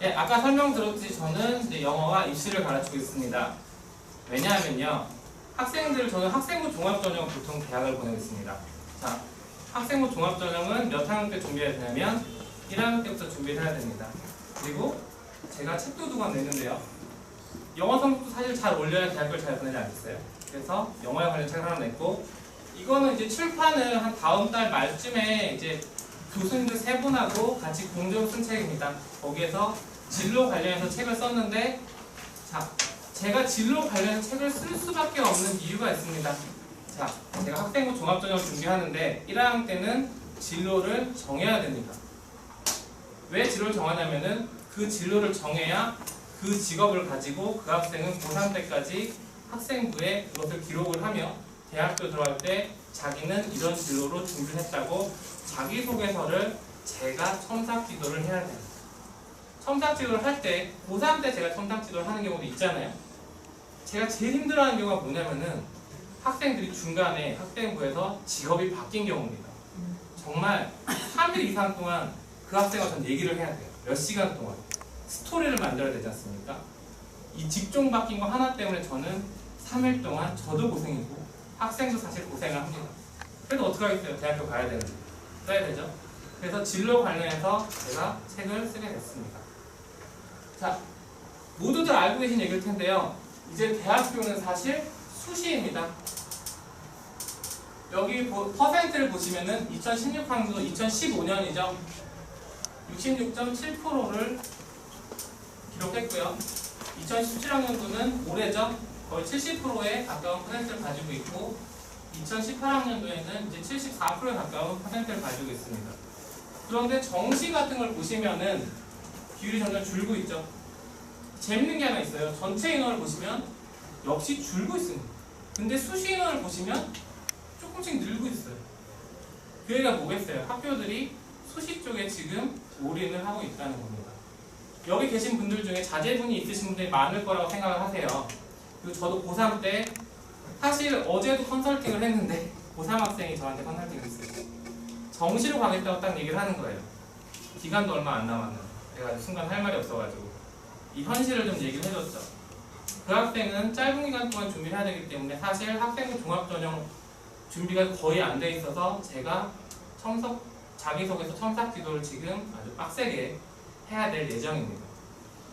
네, 아까 설명드렸듯이 저는 이제 영어와 입시를 가르치고 있습니다. 왜냐하면요, 저는 학생부 종합전형 보통 대학을 보내고 있습니다. 자, 학생부 종합전형은 몇 학년 때 준비해야 되냐면 1학년 때부터 준비를 해야 됩니다. 그리고 제가 책도 두 권 냈는데요. 영어 성적도 사실 잘 올려야 대학교를 잘 보내지 않겠어요? 그래서 영어에 관련 책을 하나 냈고, 이거는 이제 출판을 한 다음 달 말쯤에 이제 교수님들 세 분하고 같이 공동 쓴 책입니다. 거기에서 진로 관련해서 책을 썼는데, 자, 제가 진로 관련해서 책을 쓸 수밖에 없는 이유가 있습니다. 자, 제가 학생부 종합전형 준비하는데 1학년 때는 진로를 정해야 됩니다. 왜 진로를 정하냐면은 그 진로를 정해야 그 직업을 가지고 그 학생은 고3 때까지 학생부에 그것을 기록을 하며 대학교 들어갈 때 자기는 이런 진로로 준비를 했다고 자기소개서를 제가 첨삭지도를 해야 됩니다. 첨삭지도를 할 때 고3 때 제가 첨삭지도를 하는 경우도 있잖아요. 제가 제일 힘들어하는 경우가 뭐냐면은 학생들이 중간에 학생부에서 직업이 바뀐 경우입니다. 정말 3일 이상 동안 그 학생과 전 얘기를 해야 돼요. 몇 시간 동안 스토리를 만들어야 되지 않습니까? 이 직종 바뀐 거 하나 때문에 저는 3일 동안 저도 고생이고 학생도 사실 고생을 합니다. 그래도 어떡하겠어요? 대학교 가야 되는데 써야 되죠. 그래서 진로 관련해서 제가 책을 쓰게 됐습니다. 자, 모두들 알고 계신 얘기일 텐데요. 이제 대학교는 사실 수시입니다. 여기 퍼센트를 보시면은 2016학년도 2015년이죠. 66.7%를 기록했고요. 2017학년도는 올해죠. 거의 70%에 가까운 퍼센트를 가지고 있고, 2018학년도에는 이제 74%에 가까운 퍼센트를 가지고 있습니다. 그런데 정시 같은 걸 보시면은 비율이 점점 줄고 있죠. 재밌는 게 하나 있어요. 전체 인원을 보시면 역시 줄고 있습니다. 근데 수시 인원을 보시면 조금씩 늘고 있어요. 그 얘기가 뭐겠어요? 학교들이 수시 쪽에 지금 올인을 하고 있다는 겁니다. 여기 계신 분들 중에 자제분이 있으신 분들이 많을 거라고 생각을 하세요. 그리고 저도 고3 때 사실 어제도 컨설팅을 했는데 고3 학생이 저한테 컨설팅을 했어요. 정시로 가겠다고 딱 얘기를 하는 거예요. 기간도 얼마 안 남았는데 제가 순간 할 말이 없어가지고 이 현실을 좀 얘기를 해줬죠. 그 학생은 짧은 기간 동안 준비를 해야 되기 때문에 사실 학생부 종합전형 준비가 거의 안 돼 있어서 제가 자기소개서 첨삭지도를 지금 아주 빡세게 해야 될 예정입니다.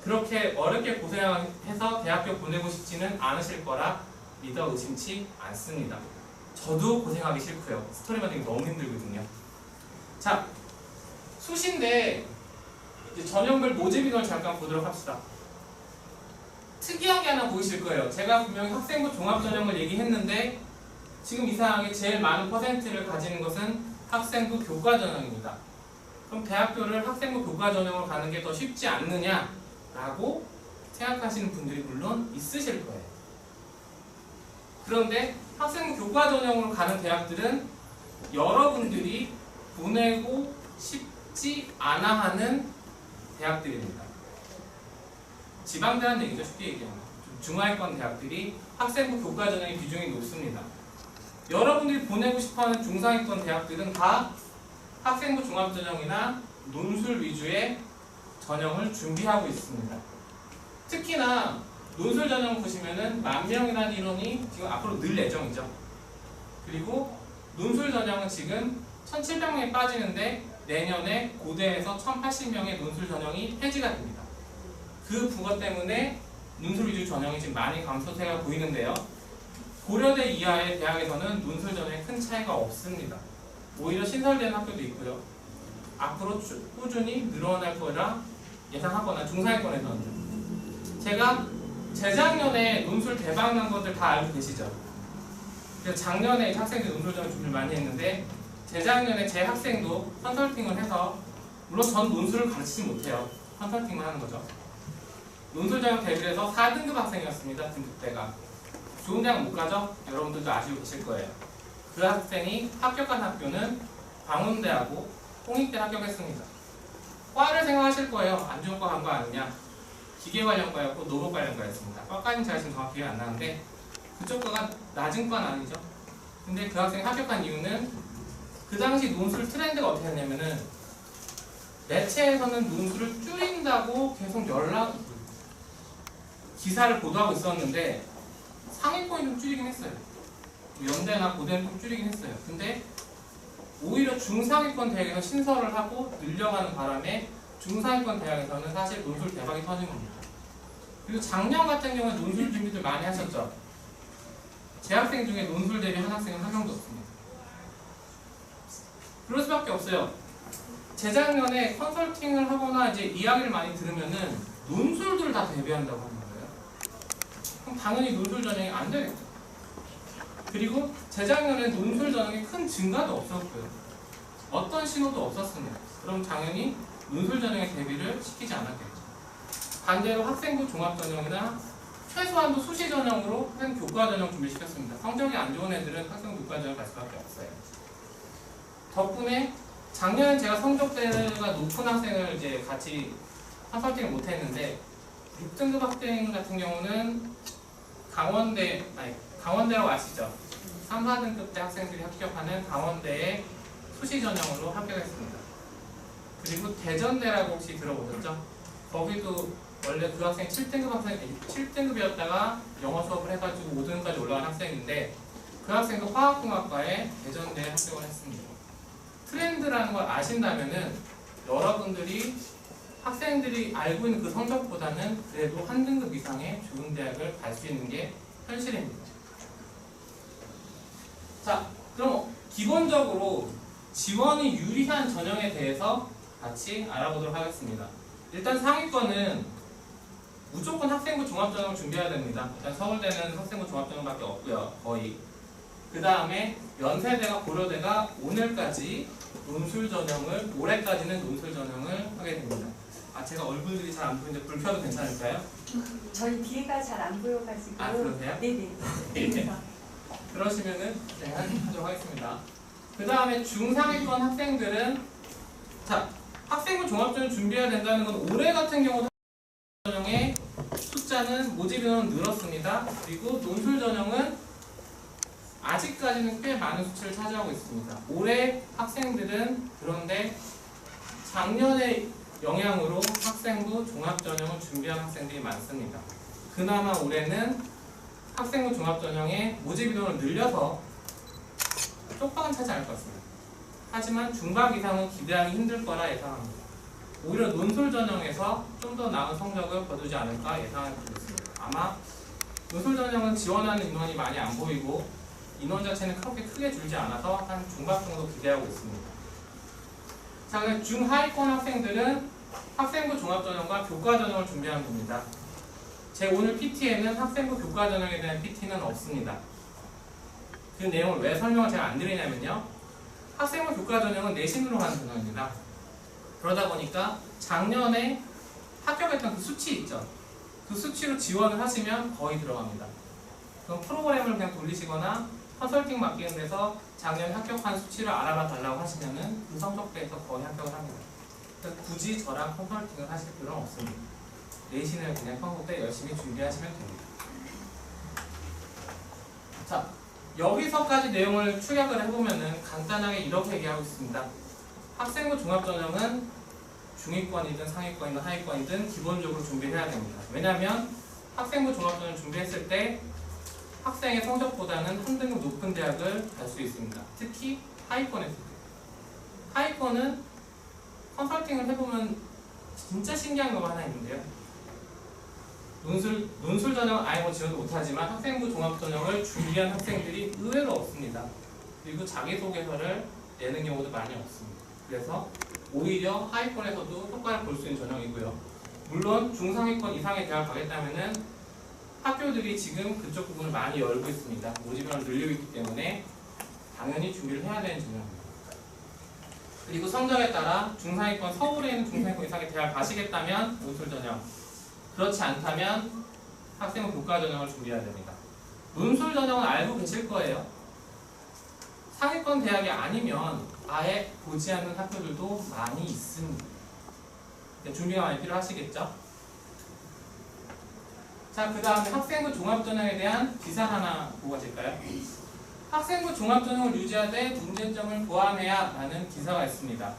그렇게 어렵게 고생해서 대학교 보내고 싶지는 않으실 거라 믿어 의심치 않습니다. 저도 고생하기 싫고요. 스토리 만들기 너무 힘들거든요. 자, 수시인데 이제 전형별 모집 인원을 잠깐 보도록 합시다. 특이하게 하나 보이실 거예요. 제가 분명히 학생부 종합전형을 얘기했는데 지금 이상하게 제일 많은 퍼센트를 가지는 것은 학생부 교과전형입니다. 그럼 대학교를 학생부 교과전형으로 가는 게 더 쉽지 않느냐라고 생각하시는 분들이 물론 있으실 거예요. 그런데 학생부 교과전형으로 가는 대학들은 여러분들이 보내고 싶지 않아 하는 대학들입니다. 지방대라는 얘기죠. 쉽게 얘기하면 중하위권 대학들이 학생부 교과전형의 비중이 높습니다. 여러분들이 보내고 싶어하는 중상위권 대학들은 다 학생부 종합전형이나 논술 위주의 전형을 준비하고 있습니다. 특히나 논술 전형 보시면은 10,000명이라는 인원이 지금 앞으로 늘 예정이죠. 그리고 논술 전형은 지금 1,700명이 빠지는데 내년에 고대에서 1,080명의 논술 전형이 폐지가 됩니다. 그 부분 때문에 논술 위주 전형이 지금 많이 감소세가 보이는데요. 고려대 이하의 대학에서는 논술 전형에 큰 차이가 없습니다. 오히려 신설되는 학교도 있고요. 앞으로 꾸준히 늘어날 거라 예상하거나 중상위권에서는 제가 재작년에 논술 대박 난 것들 다 알고 계시죠? 그래서 작년에 학생들이 논술 전형 준비를 많이 했는데 재작년에 제 학생도 컨설팅을 해서 물론 전 논술을 가르치지 못해요. 컨설팅만 하는 거죠. 논술 전형 대비를 해서 4등급 학생이었습니다. 등급대가. 좋은 대학 못 가죠? 여러분들도 아시고 계실 거예요. 그 학생이 합격한 학교는 광운대하고 홍익대 합격했습니다. 과를 생각하실 거예요. 안 좋은 과 간 거 아니냐? 기계 관련과였고 노무 관련과였습니다. 과까지는 제가 지금 정확히 기억이 안 나는데 그쪽 과가 낮은 과는 아니죠. 근데 그 학생이 합격한 이유는 그 당시 논술 트렌드가 어떻게 됐냐면은 매체에서는 논술을 줄인다고 계속 기사를 보도하고 있었는데 상위권이 좀 줄이긴 했어요. 연대나 고대는 좀 줄이긴 했어요. 근데 오히려 중상위권 대학에서 신설을 하고 늘려가는 바람에 중상위권 대학에서는 사실 논술 대박이 터진 겁니다. 그리고 작년 같은 경우에 논술 준비들 많이 하셨죠? 재학생 중에 논술 대비 한 학생은 한 명도 없습니다. 그럴 수밖에 없어요. 재작년에 컨설팅을 하거나 이제 이야기를 많이 들으면은 논술들을 다 대비한다고 하는 거예요. 그럼 당연히 논술 전형이 안 되겠죠. 그리고 재작년에 논술 전형에 큰 증가도 없었고요. 어떤 신호도 없었습니다. 그럼 당연히 논술 전형의 대비를 시키지 않았겠죠. 반대로 학생부 종합 전형이나 최소한도 수시 전형으로 한 교과 전형 준비시켰습니다. 성적이 안 좋은 애들은 학생부 교과 전형 갈 수밖에 없어요. 덕분에 작년에 제가 성적대가 높은 학생을 이제 같이 컨설팅을 못했는데 6등급 학생 같은 경우는 강원대라고 아시죠? 3, 4등급 대 학생들이 합격하는 강원대의 수시 전형으로 합격했습니다. 그리고 대전대라고 혹시 들어보셨죠? 거기도 원래 그 학생 7등급이었다가 영어 수업을 해가지고 5등급까지 올라간 학생인데 그 학생도 화학공학과에 대전대에 합격을 했습니다. 트렌드라는 걸 아신다면은 여러분들이 학생들이 알고 있는 그 성적보다는 그래도 한 등급 이상의 좋은 대학을 갈 수 있는 게 현실입니다. 자, 그럼 기본적으로 지원이 유리한 전형에 대해서 같이 알아보도록 하겠습니다. 일단 상위권은 무조건 학생부 종합전형을 준비해야 됩니다. 일단 서울대는 학생부 종합전형밖에 없고요. 거의. 그 다음에 연세대가 고려대가 오늘까지 논술 전형을 올해까지는 논술 전형을 하게 됩니다. 아 제가 얼굴들이 잘 안 보이는데 불 켜도 괜찮을까요? 저희 뒤가 잘 안 보여가지고. 아 그러세요? 네네. 그러시면은 제가 하도록 하겠습니다. 그 다음에 중상위권 학생들은 자 학생부 종합전형 준비해야 된다는 건 올해 같은 경우도 전형의 숫자는 모집 인원은 늘었습니다. 그리고 논술 전형은 아직까지는 꽤 많은 수치를 차지하고 있습니다. 올해 학생들은 그런데 작년의 영향으로 학생부 종합전형을 준비한 학생들이 많습니다. 그나마 올해는 학생부 종합전형의 모집 인원을 늘려서 쪽방은 차지 않을 것 같습니다. 하지만 중박 이상은 기대하기 힘들 거라 예상합니다. 오히려 논술 전형에서 좀 더 나은 성적을 거두지 않을까 예상을 하고 있습니다. 아마 논술 전형은 지원하는 인원이 많이 안 보이고 인원 자체는 그렇게 크게 줄지 않아서 한 중박 정도 기대하고 있습니다. 자, 그럼 중하위권 학생들은 학생부 종합전형과 교과전형을 준비하면 됩니다. 제 오늘 PT에는 학생부 교과전형에 대한 PT는 없습니다. 그 내용을 왜 설명을 제가 안 드리냐면요. 학생부 교과전형은 내신으로 하는 전형입니다. 그러다 보니까 작년에 합격했던 그 수치 있죠. 그 수치로 지원을 하시면 거의 들어갑니다. 그럼 프로그램을 그냥 돌리시거나 컨설팅 맡기는 데서 작년에 합격한 수치를 알아봐 달라고 하시면은 그 성적대에서 거의 합격을 합니다. 그래서 굳이 저랑 컨설팅을 하실 필요는 없습니다. 내신을 그냥 평소 때 열심히 준비하시면 됩니다. 자, 여기서까지 내용을 축약을 해보면은 간단하게 이렇게 얘기하고 있습니다. 학생부 종합전형은 중위권이든 상위권이든 하위권이든 기본적으로 준비해야 됩니다. 왜냐하면 학생부 종합전형 준비했을 때 학생의 성적보다는 한 등급 높은 대학을 갈 수 있습니다. 특히 하위권에 있을 때. 하위권은 컨설팅을 해보면 진짜 신기한 거가 하나 있는데요. 논술 전형은 아예 뭐 지원도 못하지만 학생부 종합전형을 준비한 학생들이 의외로 없습니다. 그리고 자기소개서를 내는 경우도 많이 없습니다. 그래서 오히려 하위권에서도 효과를 볼 수 있는 전형이고요. 물론 중상위권 이상의 대학 가겠다면은 학교들이 지금 그쪽 부분을 많이 열고 있습니다. 모집인원을 늘리고 있기 때문에 당연히 준비를 해야 되는 전형입니다. 그리고 성적에 따라 중상위권, 서울에 있는 중상위권 이상의 대학 가시겠다면 논술 전형, 그렇지 않다면 학생부 교과 전형을 준비해야 됩니다. 논술 전형은 알고 계실 거예요. 상위권 대학이 아니면 아예 보지 않는 학교들도 많이 있습니다. 준비가 많이 필요하시겠죠? 자, 그 다음에 학생부 종합전형에 대한 기사 하나 보고 가실까요? 학생부 종합전형을 유지하되 문제점을 보완해야 라는 기사가 있습니다.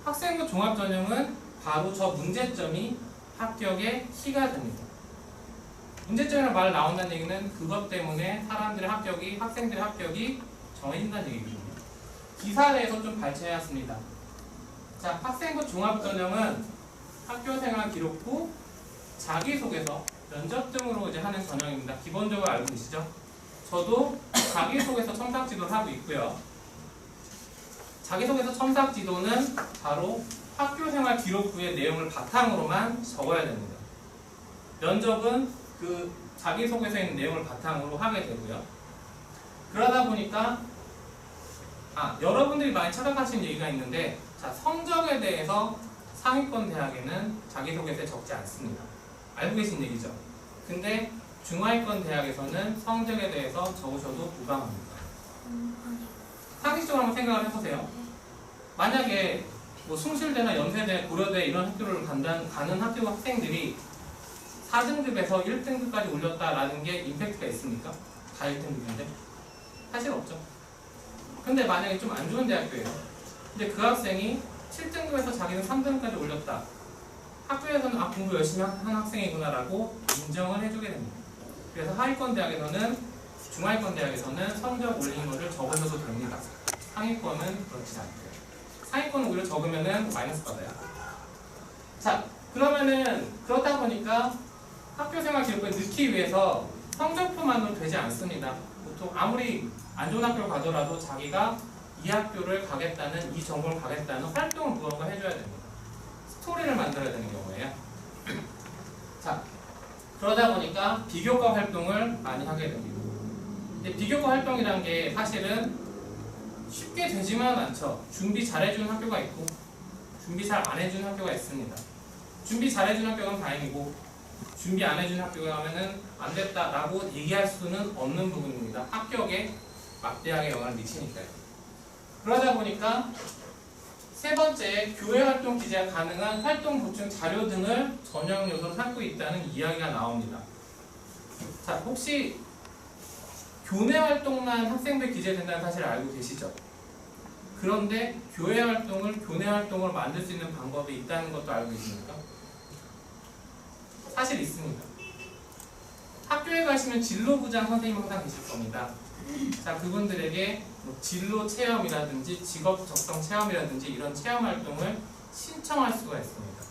학생부 종합전형은 바로 저 문제점이 합격의 키가 됩니다. 문제점이라는 말 나온다는 얘기는 그것 때문에 학생들의 합격이 정해진다는 얘기거든요. 기사에서 좀 발췌해야 했습니다. 자, 학생부 종합전형은 학교생활 기록부, 자기소개서, 면접 등으로 이제 하는 전형입니다. 기본적으로 알고 계시죠? 저도 자기소개서 첨삭지도를 하고 있고요. 자기소개서 첨삭지도는 바로 학교생활 기록부의 내용을 바탕으로만 적어야 됩니다. 면접은 그 자기소개서에 있는 내용을 바탕으로 하게 되고요. 그러다 보니까 여러분들이 많이 착각하시는 얘기가 있는데, 자, 성적에 대해서 상위권 대학에는 자기소개서에 적지 않습니다. 알고 계신 얘기죠? 근데 중하위권 대학에서는 성적에 대해서 적으셔도 무방합니다. 상식적으로 한번 생각을 해보세요. 만약에 뭐 숭실대나 연세대, 고려대 이런 학교를 가는 학교 학생들이 4등급에서 1등급까지 올렸다라는 게 임팩트가 있습니까? 다 1등급인데? 사실 없죠. 근데 만약에 좀 안 좋은 대학교예요. 근데 그 학생이 7등급에서 자기는 3등급까지 올렸다. 학교에서는 공부 열심히 한 학생이구나라고 인정을 해주게 됩니다. 그래서 하위권 대학에서는, 중하위권 대학에서는 성적 올린 거를 적으셔도 됩니다. 상위권은 그렇지 않고요. 상위권은 오히려 적으면은 마이너스 받아요. 자, 그러면은 그렇다 보니까 학교생활 기록부에 넣기 위해서 성적표만으로 되지 않습니다. 보통 아무리 안 좋은 학교를 가더라도 자기가 이 학교를 가겠다는, 이 전공을 가겠다는 활동을 무언가 해줘야 됩니다. 스토리를 만들어야 되는 경우에요. 자, 그러다 보니까 비교과 활동을 많이 하게 됩니다. 근데 비교과 활동이란 게 사실은 쉽게 되지만 않죠. 준비 잘해주는 학교가 있고 준비 잘 안 해주는 학교가 있습니다. 준비 잘해주는 학교는 다행이고 준비 안 해주는 학교가 하면은 안 됐다라고 얘기할 수는 없는 부분입니다. 합격에 막대하게 영향을 미치니까요. 그러다 보니까 세 번째, 교회 활동 기재가 가능한 활동 보충 자료 등을 전형 요소로 삼고 있다는 이야기가 나옵니다. 자, 혹시 교내 활동만 학생들 기재된다는 사실을 알고 계시죠? 그런데 교회 활동을 교내 활동으로 만들 수 있는 방법이 있다는 것도 알고 계십니까? 사실 있습니다. 학교에 가시면 진로부장 선생님 항상 계실 겁니다. 자, 그분들에게 뭐 진로 체험이라든지 직업 적성 체험이라든지 이런 체험 활동을 신청할 수가 있습니다.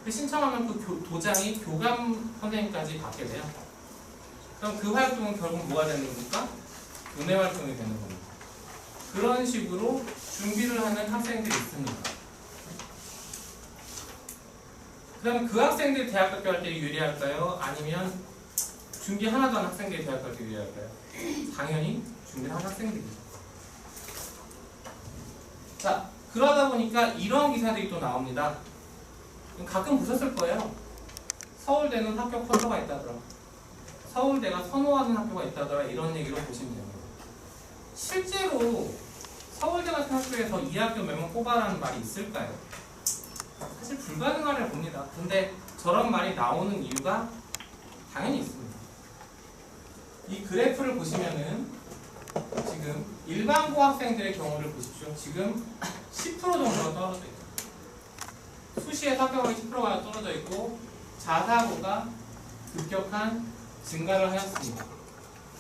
그 신청하면 그 도장이 교감 선생님까지 받게 돼요. 그럼 그 활동은 결국 뭐가 되는 겁니까? 교내 활동이 되는 겁니다. 그런 식으로 준비를 하는 학생들이 있습니다. 그 다음에 그 학생들이 대학 학교할 때 유리할까요? 아니면 준비 하나도 안 학생들이 대학 갈 때 유리할까요? 당연히 준비를 한 학생들이죠. 자, 그러다 보니까 이런 기사들이 또 나옵니다. 가끔 보셨을 거예요. 서울대는 합격 컬러가 있다더라. 서울대가 선호하는 학교가 있다더라. 이런 얘기로 보시면 됩니다. 실제로 서울대 같은 학교에서 이 학교 몇 명 뽑아라는 말이 있을까요? 사실 불가능하려 봅니다. 근데 저런 말이 나오는 이유가 당연히 있습니다. 이 그래프를 보시면은 지금 일반고 학생들의 경우를 보십시오. 지금 10% 정도가 떨어져 있죠. 수시에서 합격률이 10%가 떨어져 있고 자사고가 급격한 증가를 하였습니다.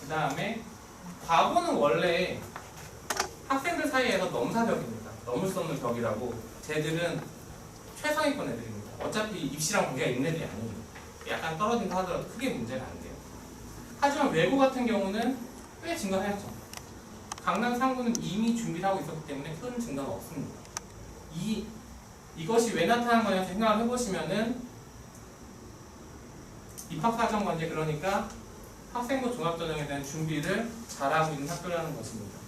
그 다음에 과거는 원래 학생들 사이에서 넘사벽입니다. 넘을 수 없는 벽이라고. 쟤들은 최상위권 애들입니다. 어차피 입시랑 관계가 있는 애들이 아니에요. 약간 떨어진다 하더라도 크게 문제가 안 돼요. 하지만 외고 같은 경우는 꽤 증가하였죠. 강남 3구는 이미 준비를 하고 있었기 때문에 큰 증가가 없습니다. 이것이 왜 나타난 거냐 생각을 해보시면은 입학사정관제, 그러니까 학생부 종합전형에 대한 준비를 잘하고 있는 학교라는 것입니다.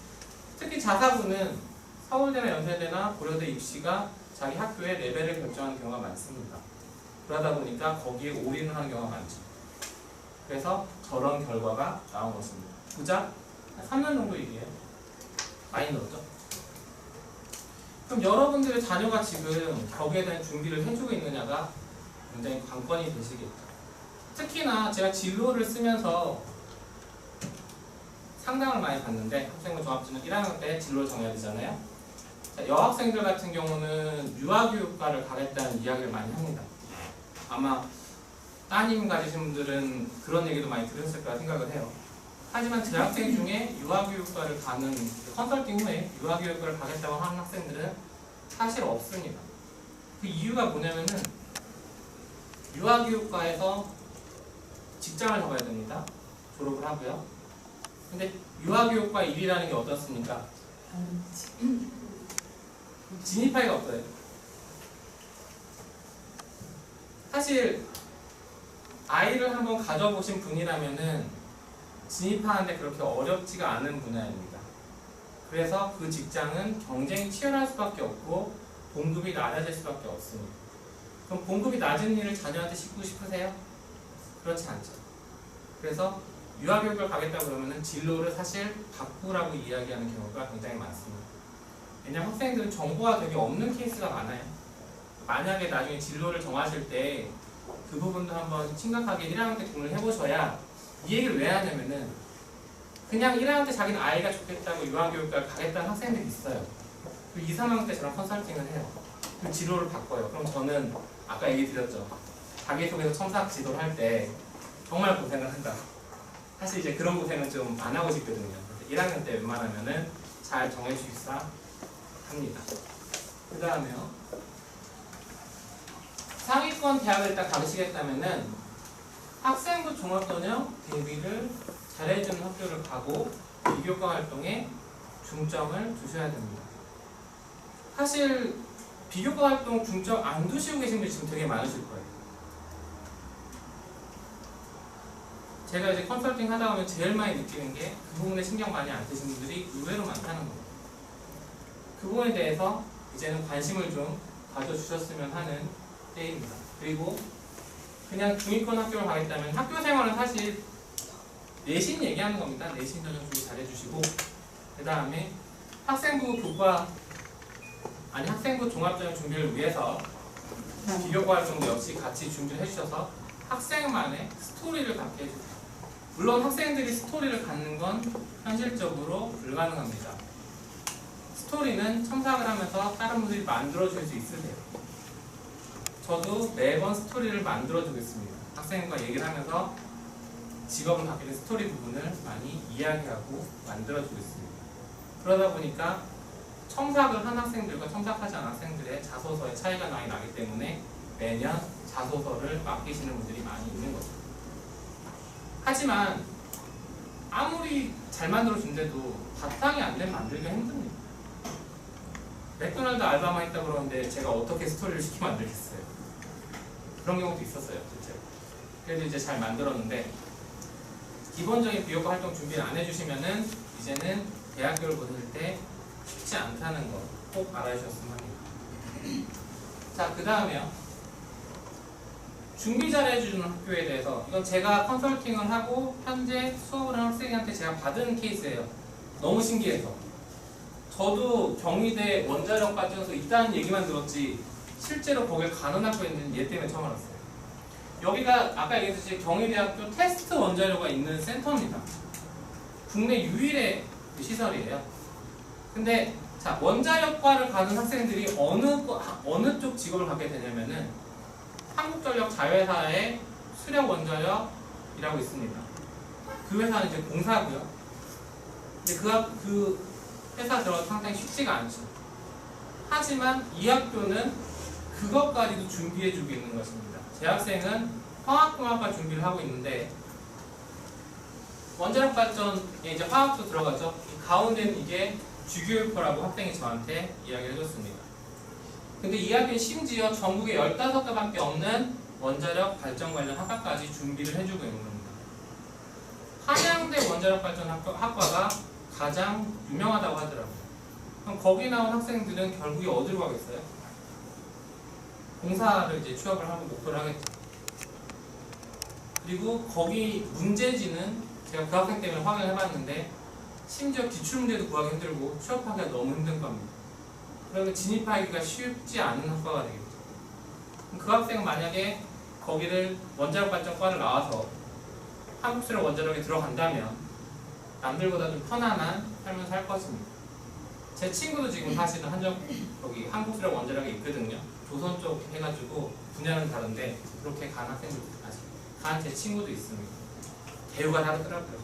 특히 자사고는 서울대나 연세대나 고려대 입시가 자기 학교의 레벨을 결정하는 경우가 많습니다. 그러다 보니까 거기에 올인을 하는 경우가 많죠. 그래서 저런 결과가 나온 것입니다. 보자, 3년 정도 얘기해요. 많이 늘었죠? 그럼 여러분들의 자녀가 지금 거기에 대한 준비를 해주고 있느냐가 굉장히 관건이 되시겠죠. 특히나 제가 진로를 쓰면서 상담을 많이 받는데, 학생부 종합전형 1학년 때 진로를 정해야 되잖아요. 자, 여학생들 같은 경우는 유아교육과를 가겠다는 이야기를 많이 합니다. 아마 따님 가지신 분들은 그런 얘기도 많이 들으셨을 거라 생각을 해요. 하지만 대학생 중에 유아교육과를 가는 컨설팅 후에 유아교육과를 가겠다고 하는 학생들은 사실 없습니다. 그 이유가 뭐냐면은 유아교육과에서 직장을 잡아야 됩니다. 졸업을 하고요. 근데 유아교육과 일이라는 게 어떻습니까? 진입하기가 없어요. 사실 아이를 한번 가져보신 분이라면은 진입하는데 그렇게 어렵지가 않은 분야입니다. 그래서 그 직장은 경쟁이 치열할 수밖에 없고 봉급이 낮아질 수밖에 없습니다. 그럼 봉급이 낮은 일을 자녀한테 시키고 싶으세요? 그렇지 않죠. 그래서 유아교육을 가겠다 그러면은 진로를 사실 바꾸라고 이야기하는 경우가 굉장히 많습니다. 왜냐하면 학생들은 정보가 되게 없는 케이스가 많아요. 만약에 나중에 진로를 정하실 때 그 부분도 한번 심각하게 1학년 때 고민을 해보셔야 이 얘기를 왜 하냐면은 그냥 1학년 때 자기는 아이가 좋겠다고 유아교육과를 가겠다는 학생들이 있어요. 그리고 2, 3학년 때 저랑 컨설팅을 해요. 그 진로를 바꿔요. 그럼 저는 아까 얘기 드렸죠. 자기소개서 첨삭 지도를 할 때 정말 고생을 한다. 사실 이제 그런 고생은 좀 안 하고 싶거든요. 1학년 때 웬만하면은 잘 정해주십사 합니다. 그 다음에요. 상위권 대학을 일단 가시겠다면은 학생부 종합전형 대비를 잘해주는 학교를 가고 비교과 활동에 중점을 두셔야 됩니다. 사실 비교과 활동 중점 안 두시고 계신 분이 지금 되게 많으실 거예요. 제가 이제 컨설팅 하다 보면 제일 많이 느끼는 게 그 부분에 신경 많이 안 쓰신 분들이 의외로 많다는 겁니다. 그 부분에 대해서 이제는 관심을 좀 가져주셨으면 하는 때입니다. 그리고 그냥 중위권 학교를 가겠다면 학교 생활은 사실 내신 얘기하는 겁니다. 내신 전형 준비 잘해주시고 그 다음에 학생부 교과 학생부 종합전형 준비를 위해서 비교과 활동도 역시 같이 준비를 해주셔서 학생만의 스토리를 갖게 해주세요. 물론 학생들이 스토리를 갖는 건 현실적으로 불가능합니다. 스토리는 첨삭을 하면서 다른 분들이 만들어줄 수 있으세요. 저도 매번 스토리를 만들어주고 있습니다. 학생과 얘기를 하면서 직업을 갖게 된 스토리 부분을 많이 이야기하고 만들어주고 있습니다. 그러다 보니까 첨삭을 한 학생들과 첨삭하지 않은 학생들의 자소서의 차이가 많이 나기 때문에 매년 자소서를 맡기시는 분들이 많이 있는 거죠. 하지만 아무리 잘 만들어준데도 바탕이 안 되면 만들기가 힘듭니다. 맥도날드 알바만 했다고 그러는데 제가 어떻게 스토리를 시키면 안 되겠어요. 그런 경우도 있었어요. 실제로. 그래도 이제 잘 만들었는데 기본적인 비교과 활동 준비를 안 해주시면은 이제는 대학교를 보실 때 쉽지 않다는 거 꼭 알아주셨으면 합니다. 자, 그 다음에요. 준비 잘해주는 학교에 대해서 이건 제가 컨설팅을 하고 현재 수업을 하는 학생한테 제가 받은 케이스예요. 너무 신기해서 저도 경희대 원자력 발전소 있다는 얘기만 들었지 실제로 거길 가는 학교에 있는 얘 때문에 처음 알았어요. 여기가 아까 얘기했듯이 경희대학교 테스트 원자료가 있는 센터입니다. 국내 유일의 시설이에요. 근데 자, 원자력과를 가는 학생들이 어느 쪽 직업을 갖게 되냐면은 한국전력 자회사의 수력 원자력이라고 있습니다. 그 회사는 이제 공사고요. 근데 그 회사 들어가서 상당히 쉽지가 않죠. 하지만 이 학교는 그것까지도 준비해주고 있는 것입니다. 제 학생은 화학공학과 준비를 하고 있는데 원자력 발전에 이제 화학도 들어가죠. 이 가운데는 이게 주교육과라고 학생이 저한테 이야기를 해줬습니다. 근데 이 학교는 심지어 전국에 15개밖에 없는 원자력 발전 관련 학과까지 준비를 해주고 있는 겁니다. 한양대 원자력 발전 학과가 가장 유명하다고 하더라고요. 그럼 거기 나온 학생들은 결국에 어디로 가겠어요? 공사를 이제 취업을 하고 목표를 하겠죠. 그리고 거기 문제지는 제가 그 학생 때문에 확인을 해봤는데 심지어 기출문제도 구하기 힘들고 취업하기가 너무 힘든 겁니다. 그러면 진입하기가 쉽지 않은 학과가 되겠죠. 그 학생은 만약에 거기를 원자력 발전과를 나와서 한국수력 원자력에 들어간다면 남들보다 좀 편안한 삶을 살 것입니다. 제 친구도 지금 사실은 거기 한국수력 원자력에 있거든요. 조선 쪽 해가지고 분야는 다른데 그렇게 간 학생도 아직 간 제 친구도 있습니다. 대우가 다르더라고요.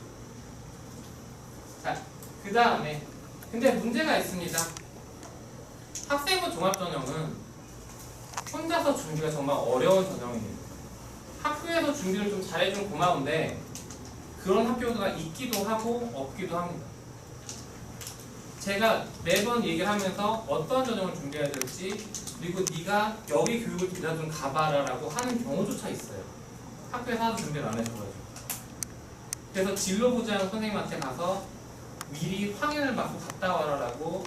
자, 그 다음에 근데 문제가 있습니다. 학생부 종합전형은 혼자서 준비가 정말 어려운 전형입니다. 학교에서 준비를 좀 잘해주면 고마운데 그런 학교가 있기도 하고 없기도 합니다. 제가 매번 얘기를 하면서 어떤 전형을 준비해야 될지 그리고 네가 여기 교육을 네가 좀 가봐라 라고 하는 경우조차 있어요. 학교에서 하도 준비를 안 해줘가지고. 그래서 진로부장 선생님한테 가서 미리 확인을 받고 갔다 와라 라고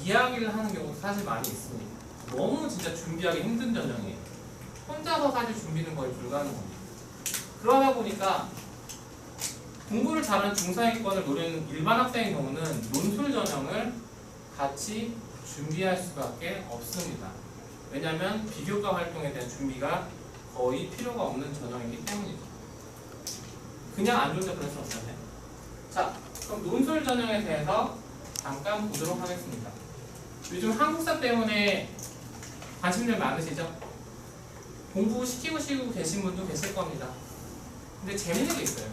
이야기를 하는 경우도 사실 많이 있습니다. 너무 진짜 준비하기 힘든 전형이에요. 혼자서 사실 준비는 거의 불가능합니다. 그러다 보니까 공부를 잘하는 중상위권을 노리는 일반 학생의 경우는 논술 전형을 같이 준비할 수밖에 없습니다. 왜냐하면 비교과 활동에 대한 준비가 거의 필요가 없는 전형이기 때문이죠. 그냥 안 좋은데 그럴 수 없잖아요. 자, 그럼 논술 전형에 대해서 잠깐 보도록 하겠습니다. 요즘 한국사 때문에 관심들 많으시죠? 공부시키고 계신 분도 계실 겁니다. 근데 재밌는 게 있어요.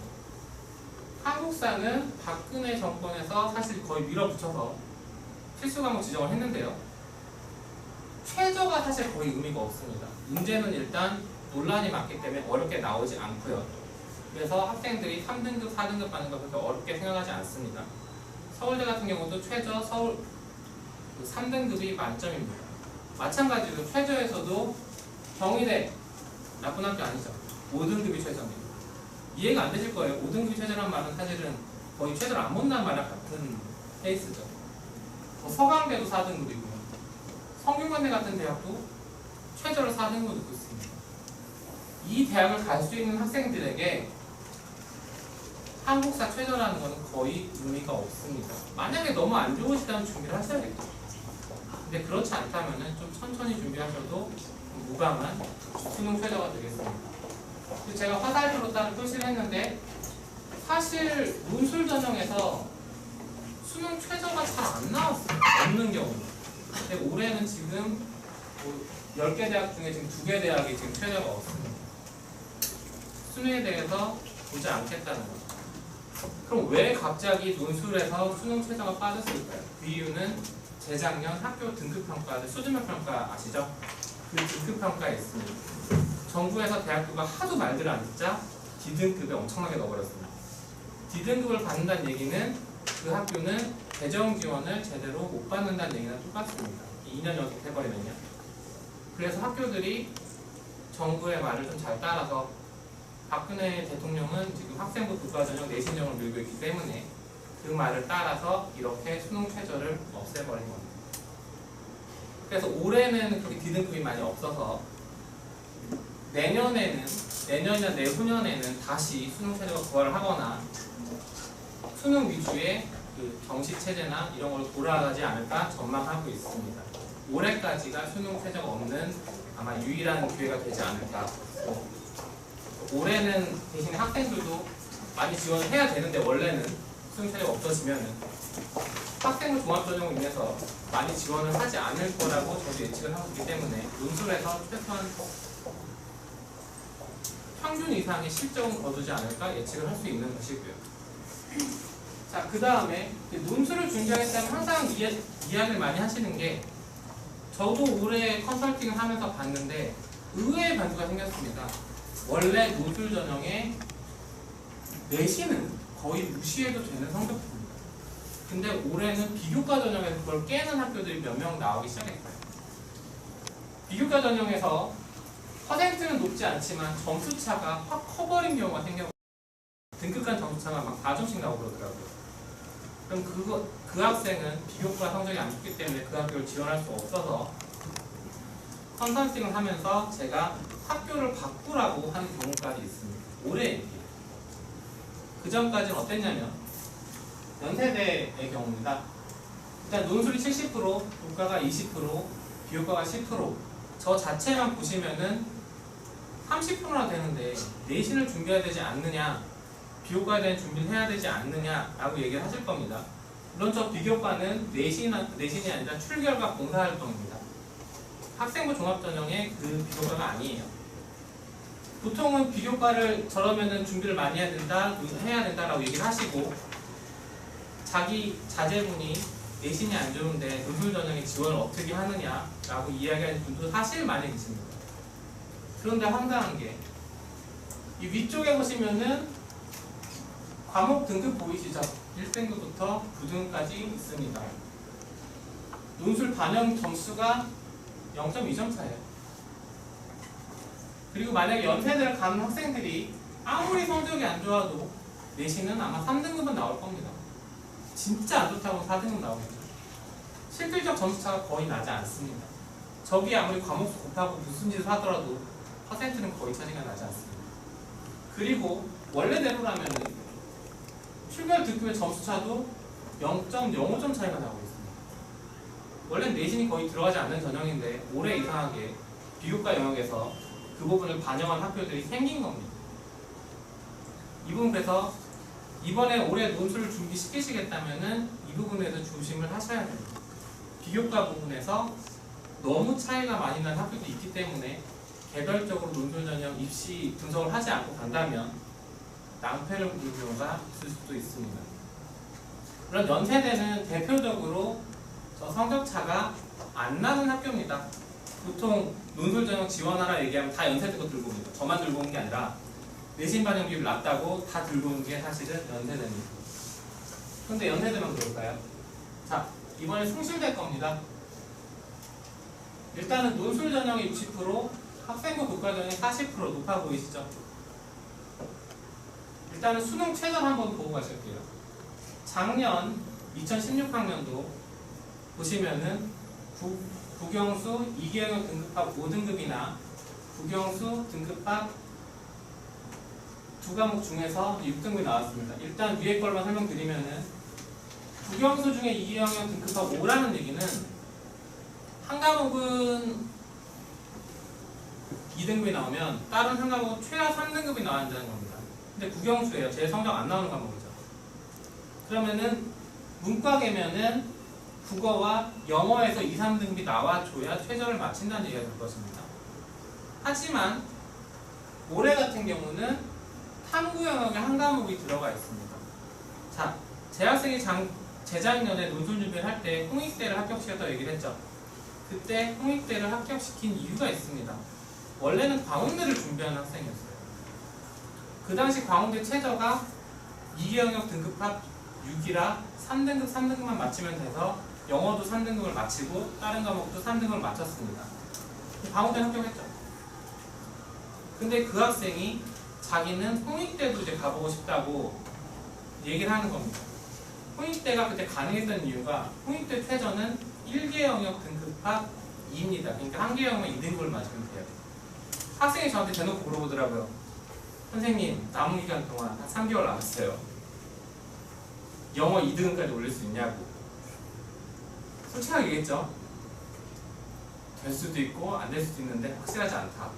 한국사는 박근혜 정권에서 사실 거의 밀어붙여서 필수 과목 지정을 했는데요. 최저가 사실 거의 의미가 없습니다. 문제는 일단 논란이 많기 때문에 어렵게 나오지 않고요. 그래서 학생들이 3등급, 4등급 받는 거 그렇게 어렵게 생각하지 않습니다. 서울대 같은 경우도 최저 서울 3등급이 만점입니다. 마찬가지로 최저에서도 경희대 나쁜 학교 아니죠. 5등급이 최저입니다. 이해가 안 되실 거예요. 5등급이 최저란 말은 사실은 거의 최저를 안 본다는 말이랑 같은 케이스죠. 서강대도 4등급이고요. 성균관대 같은 대학도 최저를 4등급으로 듣고 있습니다. 이 대학을 갈 수 있는 학생들에게 한국사 최저라는 것은 거의 의미가 없습니다. 만약에 너무 안 좋으시다면 준비를 하셔야겠죠. 근데 그렇지 않다면 좀 천천히 준비하셔도 무방한 수능 최저가 되겠습니다. 제가 화살표로 따로 표시를 했는데 사실 논술 전형에서 수능 최저가 잘 안 나왔어요. 없는 경우는. 근데 올해는 지금 10개 대학 중에 지금 2개 대학이 지금 최저가 없습니다. 수능에 대해서 보지 않겠다는 거죠. 그럼 왜 갑자기 논술에서 수능 최저가 빠졌을까요? 그 이유는 재작년 학교 등급평가, 수준평가 아시죠? 그 등급평가에 있습니다. 정부에서 대학교가 하도 말들을 안 듣자 D등급에 엄청나게 넣어버렸습니다. D등급을 받는다는 얘기는 그 학교는 재정 지원을 제대로 못 받는다는 얘기랑 똑같습니다. 2년 연속 해버리면요. 그래서 학교들이 정부의 말을 좀 잘 따라서 박근혜 대통령은 지금 학생부 교과전형 내신형을 밀고 있기 때문에 그 말을 따라서 이렇게 수능 최저를 없애버린 겁니다. 그래서 올해는 그렇게 D등급이 많이 없어서 내년이나 내후년에는 다시 수능 최저가 부활을 하거나 수능 위주의 그 정시 체제나 이런 걸 돌아가지 않을까 전망하고 있습니다. 올해까지가 수능 최저가 없는 아마 유일한 기회가 되지 않을까. 올해는 대신에 학생들도 많이 지원을 해야 되는데 원래는 수능 최저가 없어지면은 학생부 종합전형으로 인해서 많이 지원을 하지 않을 거라고 저도 예측을 하고 있기 때문에 논술에서 최소한 평균 이상의 실적은 거두지 않을까 예측을 할 수 있는 것이고요. 자, 그 다음에 논술을 준비하겠다면 항상 이야기를 많이 하시는 게 저도 올해 컨설팅을 하면서 봤는데 의외의 변수가 생겼습니다. 원래 논술 전형의 내신은 거의 무시해도 되는 성적입니다. 근데 올해는 비교과 전형에서 그걸 깨는 학교들이 몇 명 나오기 시작했어요. 비교과 전형에서 퍼센트는 높지 않지만 점수차가 확 커버린 경우가 생겨요. 등급 간 점수차가 막 4점씩 나오고 그러더라고요. 그럼 그 학생은 비교과 성적이 안 좋기 때문에 그 학교를 지원할 수 없어서 컨설팅을 하면서 제가 학교를 바꾸라고 하는 경우까지 있습니다. 올해 얘기예요. 그 전까지는 어땠냐면 연세대의 경우입니다. 일단 논술이 70%, 교과가 20%, 비교과가 10%. 저 자체만 보시면은 30%나 되는데 내신을 준비해야 되지 않느냐, 비교과에 대한 준비를 해야 되지 않느냐라고 얘기를 하실 겁니다. 물론 저 비교과는 내신이 아니라 출결과 봉사활동입니다. 학생부 종합전형의 그 비교과가 아니에요. 보통은 비교과를 저러면은 준비를 많이 해야 된다라고 얘기를 하시고 자기 자제분이 내신이 안 좋은데 논술 전형에 지원을 어떻게 하느냐라고 이야기하는 분도 사실 많이 계십니다. 그런데 황당한 게 이 위쪽에 보시면은 과목 등급 보이시죠? 1등급부터 9등급까지 있습니다. 논술 반영 점수가 0.2점 차예요. 그리고 만약에 연세대를 가는 학생들이 아무리 성적이 안 좋아도 내신은 아마 3등급은 나올 겁니다. 진짜 안 좋다고 4등급 나오겠죠. 실질적 점수차가 거의 나지 않습니다. 저기 아무리 과목수 곱하고 무슨 짓을 하더라도 퍼센트는 거의 차이가 나지 않습니다. 그리고 원래대로라면 출결 등급의 점수차도 0.05점 차이가 나고 있습니다. 원래 내신이 거의 들어가지 않는 전형인데 올해 이상하게 비교과 영역에서 그 부분을 반영한 학교들이 생긴 겁니다. 이 부분 그래서 이번에 올해 논술을 준비시키시겠다면은 이 부분에서 조심을 하셔야 됩니다. 비교과 부분에서 너무 차이가 많이 나는 학교도 있기 때문에 개별적으로 논술 전형 입시 분석을 하지 않고 간다면 낭패를 부를 경우가 있을 수도 있습니다. 물론 연세대는 대표적으로 저 성적차가 안 나는 학교입니다. 보통 논술 전형 지원하라 얘기하면 다 연세대 거 들고 옵니다. 저만 들고 온 게 아니라 내신 반영 비율 낮다고 다 들고 온 게 사실은 연세대입니다. 그런데 연세대만 그럴까요? 자, 이번에 숭실대 겁니다. 일단은 논술 전형이 60%, 학생부 국가 전형이 40% 높아 보이시죠? 일단은 수능 최저 한번 보고 가실게요. 작년 2016학년도 보시면은 국영수 2개영역 등급합 5등급이나 국영수 등급합 2과목 중에서 6등급이 나왔습니다. 일단 위에 걸만 설명드리면은 국영수 중에 2개영역 등급합 5라는 얘기는 한 과목은 2등급이 나오면 다른 한 과목은 최하 3등급이 나와야 한다는 겁니다. 근데 국영수예요. 제 성적 안 나오는 과목이죠. 그러면은 문과계면은 국어와 영어에서 2, 3등급이 나와줘야 최저를 마친다는 얘기가 될 것입니다. 하지만 올해 같은 경우는 탐구 영역에 한 과목이 들어가 있습니다. 자, 제 학생이 재작년에 논술 준비를 할 때 홍익대를 합격시켰다고 얘기를 했죠. 그때 홍익대를 합격시킨 이유가 있습니다. 원래는 광운대를 준비하는 학생이었어요. 그 당시 광운대 최저가 2개 영역 등급합 6이라 3등급, 3등급만 맞추면 돼서 영어도 3등급을 마치고 다른 과목도 3등급을 마쳤습니다. 광운대는 합격했죠. 근데 그 학생이 자기는 홍익대도 이제 가보고 싶다고 얘기를 하는 겁니다. 홍익대가 그때 가능했던 이유가 홍익대 최저는 1개 영역 등급합 2입니다. 그러니까 한 개 영역만 2등급을 맞으면 돼요. 학생이 저한테 대놓고 물어보더라고요. 선생님, 남은 기간 동안 한 3개월 남았어요. 영어 2등급까지 올릴 수 있냐고. 솔직하게 얘기했죠. 될 수도 있고 안 될 수도 있는데 확실하지 않다.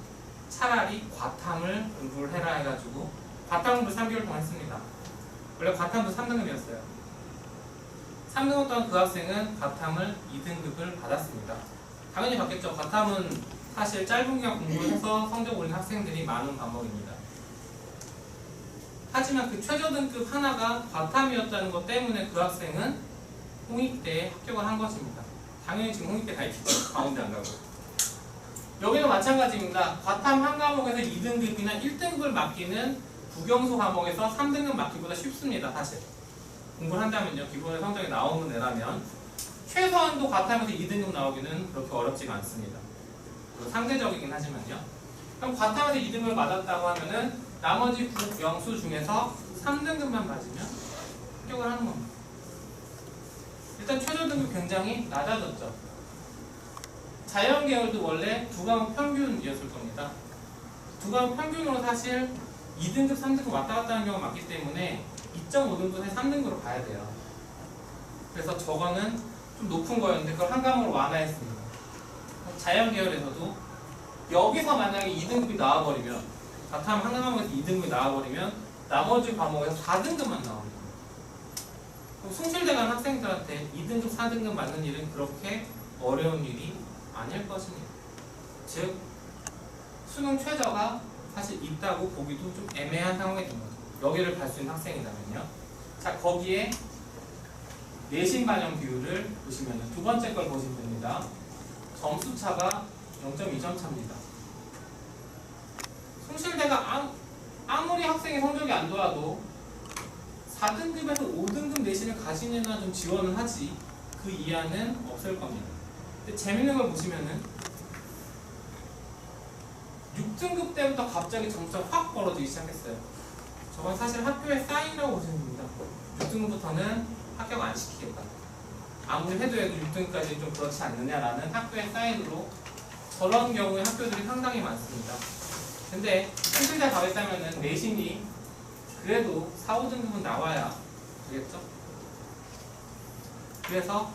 차라리 과탐을 공부를 해라 해가지고 과탐 공부 3개월 동안 했습니다. 원래 과탐도 3등급이었어요. 3등급 동안 그 학생은 과탐을 2등급을 받았습니다. 당연히 받겠죠. 과탐은 사실 짧은 기간 공부를 해서 성적 올린 학생들이 많은 과목입니다. 하지만 그 최저 등급 하나가 과탐이었다는 것 때문에 그 학생은 홍익대에 합격을 한 것입니다. 당연히 지금 홍익대 가 있겠죠. 광운대 안 가고. 여기도 마찬가지입니다. 과탐 한 과목에서 2등급이나 1등급을 맡기는 국영수 과목에서 3등급 맡기보다 쉽습니다. 사실 공부를 한다면요. 기본의 성적이 나오는 애라면 최소한도 과탐에서 2등급 나오기는 그렇게 어렵지가 않습니다. 상대적이긴 하지만요. 그럼 과탐에서 2등급을 맞았다고 하면은 나머지 국영수 중에서 3등급만 맞으면 합격을 하는 겁니다. 일단 최저 등급 굉장히 낮아졌죠. 자연 계열도 원래 두 과목 평균이었을 겁니다. 두 과목 평균으로 사실 2등급, 3등급 왔다 갔다 하는 경우가 많기 때문에 2.5등급에서 3등급으로 가야 돼요. 그래서 저거는 좀 높은 거였는데 그걸 한 과목으로 완화했습니다. 자연 계열에서도 여기서 만약에 2등급이 나와버리면 과탐 한 과목에서 2등급이 나와버리면 나머지 과목에서 4등급만 나옵니다. 숭실대 간 학생들한테 2등급, 4등급 맞는 일은 그렇게 어려운 일이 아닐 것입니다. 즉 수능 최저가 사실 있다고 보기도 좀 애매한 상황이 된 거죠. 여기를 갈 수 있는 학생이라면요. 자, 거기에 내신 반영 비율을 보시면 두 번째 걸 보시면 됩니다. 점수 차가 0.2점 차입니다. 숭실대가 아무리 학생의 성적이 안 좋아도 4등급에서 5등급 내신을 가지느냐 좀 지원을 하지 그 이하는 없을 겁니다. 근데 재밌는 걸 보시면은 6등급 때부터 갑자기 점수가 확 벌어지기 시작했어요. 저건 사실 학교의 사인이라고 보시면 됩니다. 6등급부터는 합격 안 시키겠다. 아무리 해도 6등급까지는 좀 그렇지 않느냐라는 학교의 사인으로 저런 경우에 학교들이 상당히 많습니다. 근데 숭실대 가겠다면은 내신이 그래도 4, 5등급은 나와야 되겠죠? 그래서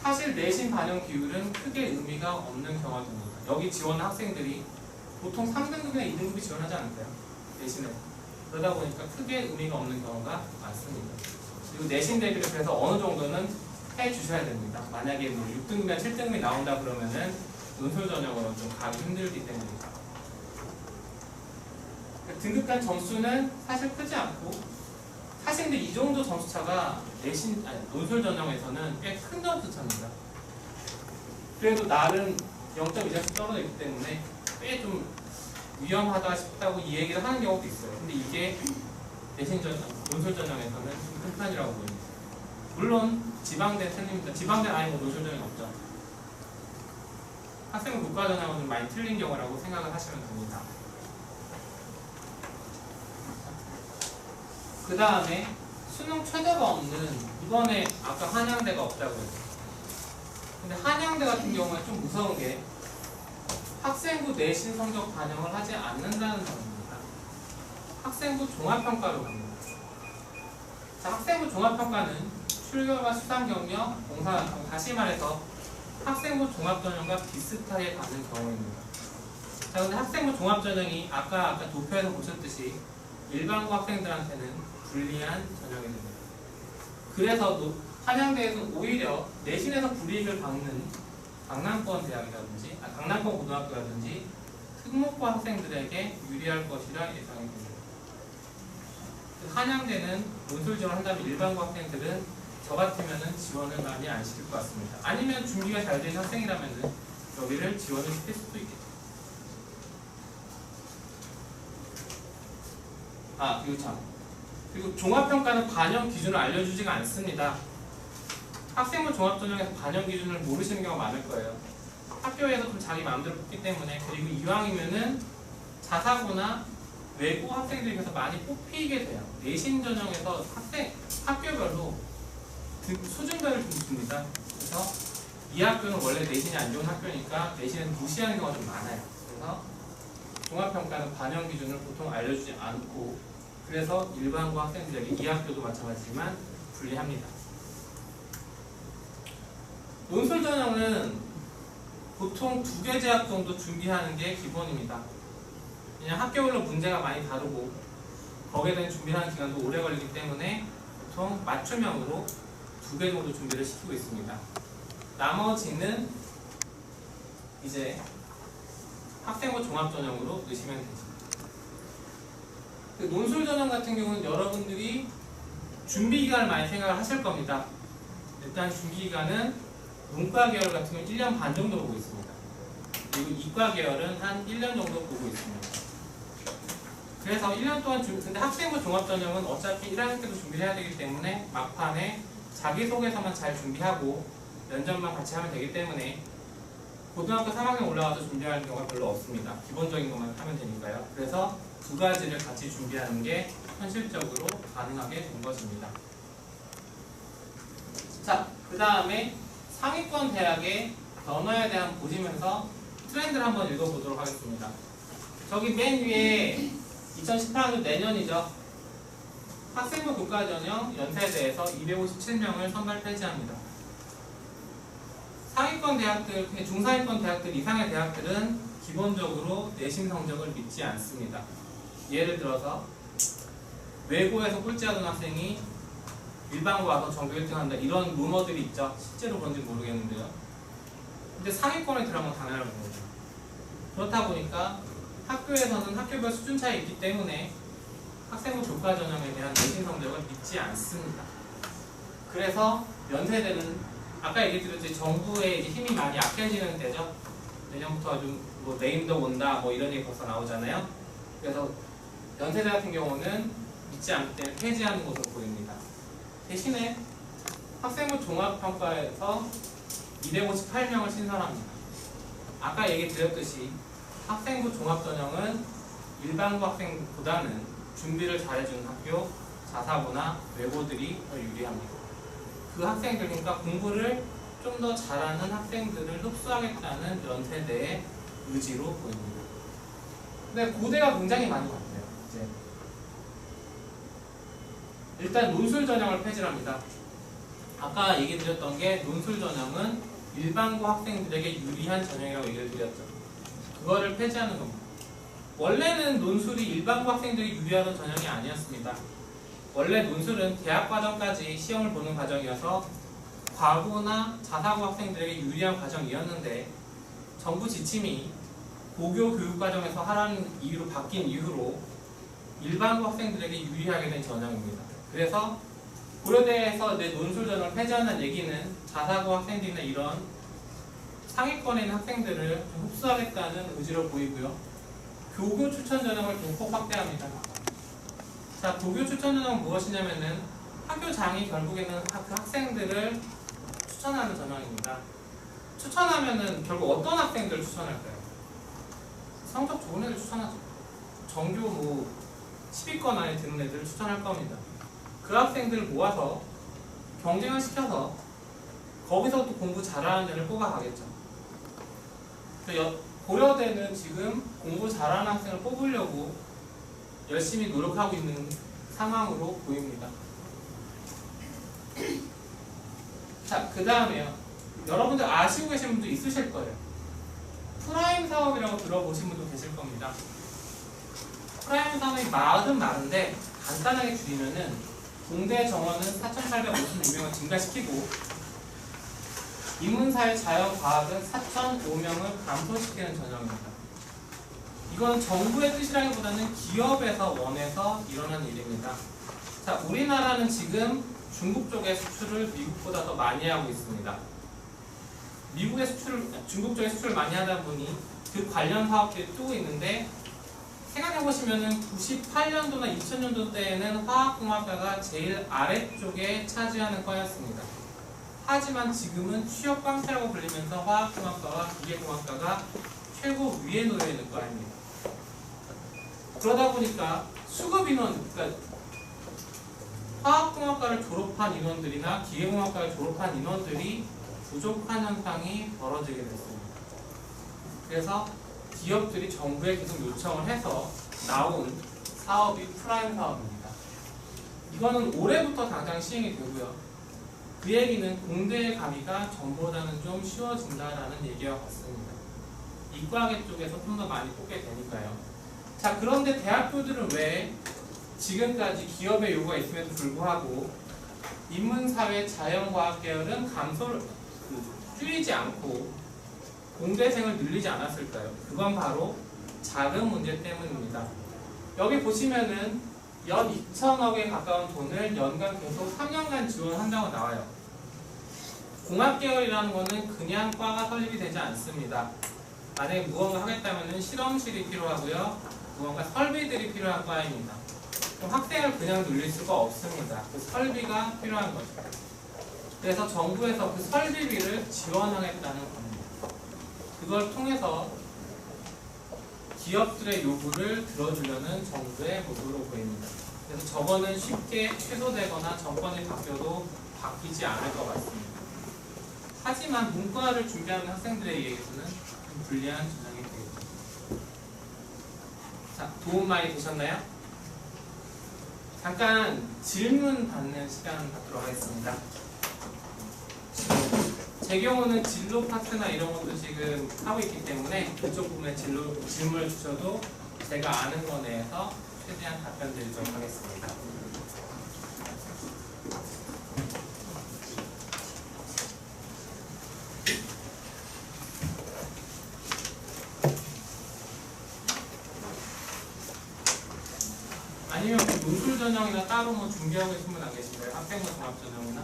사실 내신 반영 비율은 크게 의미가 없는 경우가 됩니다. 여기 지원한 학생들이 보통 3등급이나 2등급이 지원하지 않을까요? 내신에. 그러다 보니까 크게 의미가 없는 경우가 많습니다. 그리고 내신 대비를 그래서 어느 정도는 해 주셔야 됩니다. 만약에 뭐 6등급이나 7등급이 나온다 그러면은 논술 전형으로 좀 가기 힘들기 때문입니다. 등급 간 점수는 사실 크지 않고 사실 근데 이 정도 점수 차가 논술 전형에서는 꽤 큰 점수 차입니다. 그래도 나름 0.2점씩 떨어져 있기 때문에 꽤 좀 위험하다 싶다고 이 얘기를 하는 경우도 있어요. 근데 이게 논술 전형에서는 좀 큰 편이라고 보입니다. 물론 지방대 틀립니다. 지방대 아니면 논술 전형이 없죠. 학생은 국가 전형은 좀 많이 틀린 경우라고 생각을 하시면 됩니다. 그 다음에 수능 최저가 없는 이번에 아까 한양대가 없다고 했죠. 근데 한양대 같은 경우는 좀 무서운 게 학생부 내신 성적 반영을 하지 않는다는 점입니다. 학생부 종합평가로 갑니다. 자, 학생부 종합평가는 출결과 수상 경력, 봉사, 다시 말해서 학생부 종합전형과 비슷하게 가는 경우입니다. 자, 근데 학생부 종합전형이 아까 도표에서 보셨듯이 일반고 학생들한테는 불리한 전형이 됩니다. 그래서 한양대에서는 오히려 내신에서 불이익을 받는 강남권 대학이라든지, 강남권 고등학교라든지 특목고 학생들에게 유리할 것이라 예상이 됩니다. 한양대는 논술 지원한다면 일반고 학생들은 저 같으면 지원을 많이 안 시킬 것 같습니다. 아니면 준비가 잘 된 학생이라면 여기를 지원을 시킬 수도 있겠죠. 그리고 종합평가는 반영 기준을 알려주지가 않습니다. 학생부 종합전형에서 반영 기준을 모르시는 경우가 많을 거예요. 학교에서 좀 자기 마음대로 뽑기 때문에. 그리고 이왕이면은 자사고나 외고 학생들이 그래서 많이 뽑히게 돼요. 내신 전형에서 학교별로 수준별을 좀 줍니다. 그래서 이 학교는 원래 내신이 안 좋은 학교니까 내신은 무시하는 경우가 좀 많아요. 그래서 종합평가는 반영 기준을 보통 알려주지 않고, 그래서 일반고 학생들에게 이 학교도 마찬가지지만 불리합니다. 논술 전형은 보통 2개 제학 정도 준비하는 게 기본입니다. 그냥 학교별로 문제가 많이 다르고 거기에 대한 준비하는 기간도 오래 걸리기 때문에 보통 맞춤형으로 2개 정도 준비를 시키고 있습니다. 나머지는 이제 학생부 종합전형으로 넣으시면 되죠. 논술 전형 같은 경우는 여러분들이 준비 기간을 많이 생각을 하실 겁니다. 일단 준비 기간은 문과 계열 같은 경우는 1년 반 정도 보고 있습니다. 그리고 이과 계열은 한 1년 정도 보고 있습니다. 그래서 1년 동안 근데 학생부 종합전형은 어차피 1학년 때도 준비를 해야 되기 때문에 막판에 자기소개서만 잘 준비하고 면접만 같이 하면 되기 때문에 고등학교 3학년 올라와서 준비하는 경우가 별로 없습니다. 기본적인 것만 하면 되니까요. 그래서 2가지를 같이 준비하는 게 현실적으로 가능하게 된 것입니다. 자, 그 다음에 상위권 대학의 변화에 대한 보시면서 트렌드를 한번 읽어보도록 하겠습니다. 저기 맨 위에 2018년도 내년이죠. 학생부 국가전형 연세대에서 257명을 선발 폐지합니다. 상위권 대학들, 중상위권 대학들 이상의 대학들은 기본적으로 내신 성적을 믿지 않습니다. 예를 들어서 외고에서 꼴찌하던 학생이 일반고 와서 전교 1등 한다 이런 루머들이 있죠. 실제로 그런지 모르겠는데요. 근데 상위권에 들어가면 당연한 거죠. 그렇다 보니까 학교에서는 학교별 수준 차이 있기 때문에 학생부 교과 전형에 대한 내신 성적을 믿지 않습니다. 그래서 연세대는 아까 얘기드렸듯이 정부의 이제 힘이 많이 약해지는 때죠. 내년부터 좀 뭐 내임도 온다 뭐 이런 얘기 벌써 나오잖아요. 그래서 연세대 같은 경우는 믿지 않기 때문에 폐지하는 것으로 보입니다. 대신에 학생부 종합평가에서 258명을 신설합니다. 아까 얘기 드렸듯이 학생부 종합전형은 일반고 학생보다는 준비를 잘해주는 학교, 자사고나 외고들이 더 유리합니다. 그 학생들, 그러니까 공부를 좀 더 잘하는 학생들을 흡수하겠다는 연세대의 의지로 보입니다. 근데 고대가 굉장히 많이 바뀌어요. 이제 일단 논술 전형을 폐지합니다. 아까 얘기 드렸던 게 논술 전형은 일반고 학생들에게 유리한 전형이라고 얘기를 드렸죠. 그거를 폐지하는 겁니다. 원래는 논술이 일반고 학생들이 유리하던 전형이 아니었습니다. 원래 논술은 대학 과정까지 시험을 보는 과정이어서 과고나 자사고 학생들에게 유리한 과정이었는데 정부 지침이 고교 교육 과정에서 하라는 이유로 바뀐 이후로 일반고 학생들에게 유리하게 된 전형입니다. 그래서 고려대에서 이제 논술 전형을 폐지하는 얘기는 자사고 학생들이나 이런 상위권에 있는 학생들을 좀 흡수하겠다는 의지로 보이고요. 교교 추천 전형을 대폭 확대합니다. 자, 교교 추천 전형은 무엇이냐면은 학교장이 결국에는 그 학생들을 추천하는 전형입니다. 추천하면은 결국 어떤 학생들을 추천할까요? 성적 좋은 애들 추천하죠. 정규 뭐 10위권 안에 드는 애들을 추천할 겁니다. 그 학생들을 모아서 경쟁을 시켜서 거기서 또 공부 잘하는 애를 뽑아가겠죠. 고려대는 지금 공부 잘하는 학생을 뽑으려고 열심히 노력하고 있는 상황으로 보입니다. 자, 그 다음에요. 여러분들 아시고 계신 분도 있으실 거예요. 프라임 사업이라고 들어보신 분도 계실 겁니다. 프라임 사업이 말은 많은데 간단하게 줄이면은 공대 정원은 4,856명을 증가시키고 인문사회 자연과학은 4,005명을 감소시키는 전형입니다. 이건 정부의 뜻이라기보다는 기업에서 원해서 일어난 일입니다. 자, 우리나라는 지금 중국 쪽의 수출을 미국보다 더 많이 하고 있습니다. 중국 쪽에 수출을 많이 하다 보니 그 관련 사업들이 뜨고 있는데 생각해보시면은 98년도나 2000년도 때에는 화학공학과가 제일 아래쪽에 차지하는 과였습니다. 하지만 지금은 취업 깡패라고 불리면서 화학공학과와 기계공학과가 최고 위에 놓여 있는 과입니다. 그러다 보니까 수급 인원, 그러니까 화학공학과를 졸업한 인원들이나 기계공학과를 졸업한 인원들이 부족한 현상이 벌어지게 됐습니다. 그래서 기업들이 정부에 계속 요청을 해서 나온 사업이 프라임 사업입니다. 이거는 올해부터 당장 시행이 되고요. 그 얘기는 공대의 가기가 전보다는 좀 쉬워진다라는 얘기와 같습니다. 이과계 쪽에서 좀 더 많이 뽑게 되니까요. 자, 그런데 대학교들은 왜 지금까지 기업의 요구가 있음에도 불구하고 인문사회 자연과학 계열은 감소를 줄이지 않고 공대생을 늘리지 않았을까요? 그건 바로 자금 문제 때문입니다. 여기 보시면은 연 2천억에 가까운 돈을 연간 계속 3년간 지원한다고 나와요. 공학계열이라는 거는 그냥 과가 설립이 되지 않습니다. 만약에 무언가 하겠다면 실험실이 필요하고요. 무언가 설비들이 필요한 과입니다. 그럼 학생을 그냥 늘릴 수가 없습니다. 그 설비가 필요한 거죠. 그래서 정부에서 그 설비비를 지원하겠다는 겁니다. 그걸 통해서 기업들의 요구를 들어주려는 정부의 모습으로 보입니다. 그래서 저거는 쉽게 취소되거나 정권이 바뀌어도 바뀌지 않을 것 같습니다. 하지만 문과를 준비하는 학생들에 의해서는 좀 불리한 전형이 되겠죠. 자, 도움 많이 되셨나요? 잠깐 질문 받는 시간 갖도록 하겠습니다. 제 경우는 진로 파트나 이런 것도 지금 하고 있기 때문에 그쪽 부분에 질문을 주셔도 제가 아는 거 내에서 최대한 답변 드리도록 하겠습니다. 기술 전형이나 따로 뭐 준비하고 계신 분 안 계신가요? 학생부 종합 전형이나?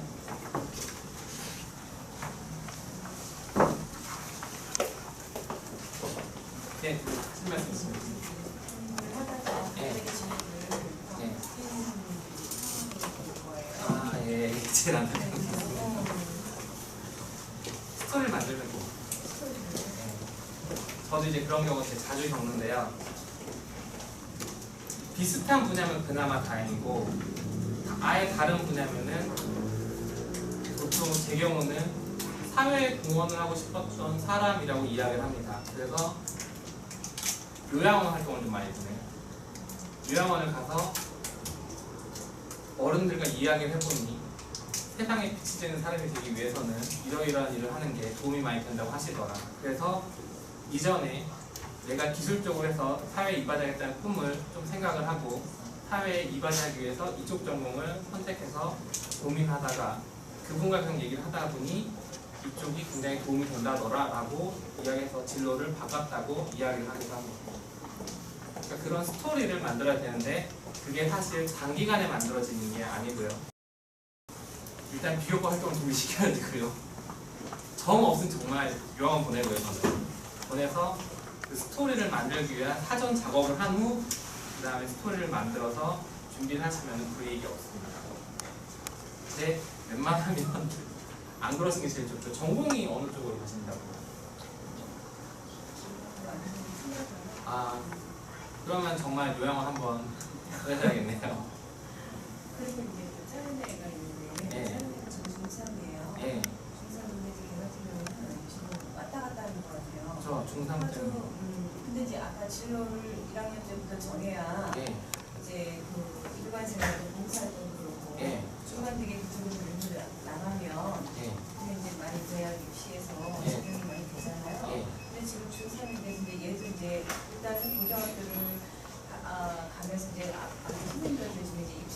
네, 무슨 말씀이십니까? 네. 네. 아, 예, 제일 안타까운 게 스토리를 만들는 거. 저도 이제 그런 경우 되게 자주 겪는데요. 비슷한 분야면 그나마 다행이고, 아예 다른 분야면은 보통 제 경우는 사회에 공헌을 하고 싶었던 사람이라고 이야기를 합니다. 그래서 요양원 활동을 좀 많이 보내요. 요양원을 가서 어른들과 이야기를 해보니 세상에 빛이 되는 사람이 되기 위해서는 이러이러한 일을 하는 게 도움이 많이 된다고 하시더라. 그래서 이전에 내가 기술적으로 해서 사회에 이바지하겠다는 꿈을 좀 생각을 하고 사회에 이바지하기 위해서 이쪽 전공을 선택해서 고민하다가 그분과 그냥 얘기를 하다 보니 이쪽이 굉장히 도움이 된다더라 라고 이야기해서 진로를 바꿨다고 이야기를 하기도 합니다. 그러니까 그런 스토리를 만들어야 되는데 그게 사실 단기간에 만들어지는 게 아니고요. 일단 비교과 활동을 준비시켜야 되고요. 정 없으면 정말 요양원 보내고요. 저는 보내서 그 스토리를 만들기 위한 사전 작업을 한 후 그 다음에 스토리를 만들어서 준비를 하시면 불이익이 없습니다. 근데 웬만하면 안 그러시는 게 제일 좋죠. 전공이 어느 쪽으로 가신다고요? 아, 그러면 정말 요양원 한번 해야겠네요. 그리고 이제 그 작은 애가 있는데 네. 작은 애가 지금 중3이에요. 예, 중3인데 걔 같은 경우는 지금 왔다 갔다 하는 것 같아요. 저 중3 아주, 때는 근데 이제 아까 진로를 1학년 때부터 정해야 예, 이제 그 일반생활도 봉사활동도 그렇고 예, 중간 되게 그쪽으로 나가면 예, 근데 이제 많이 대학이 피해서 예. 적용이 많이 되잖아요. 예, 근데 지금 중3인데 근데 얘도 이제 일단은 고등학교를 가면서 이제 선생님들도 지금 이제 입시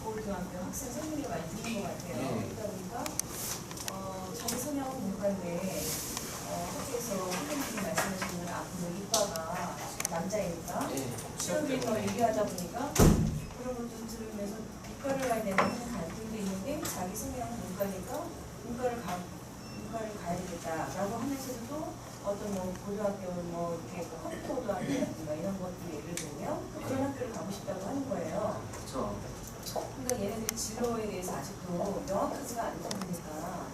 고등학교 학생 선생님이 많이 드는 것 같아요. 네. 그러다 보니까 자기 성향은 문과인데 학교에서 선생님이 말씀하시는 앞으로 이과가 남자이니까 예, 시험에서 얘기하다 보니까 그런 것도 들으면서 이과를 가야 되는 갈등도 있는데 자기 성향은 문과니까 문과를 가야 되겠다라고 하면서도 어떤 뭐 고등학교 뭐 이렇게 컴퓨터고등학교라든가 이런 것들 예를 들면 그런 학교를 가고 싶다고 하는 거예요. 그렇죠. 그러니까 얘네들이 진로에 대해서 아직도 명확하지가 않다니까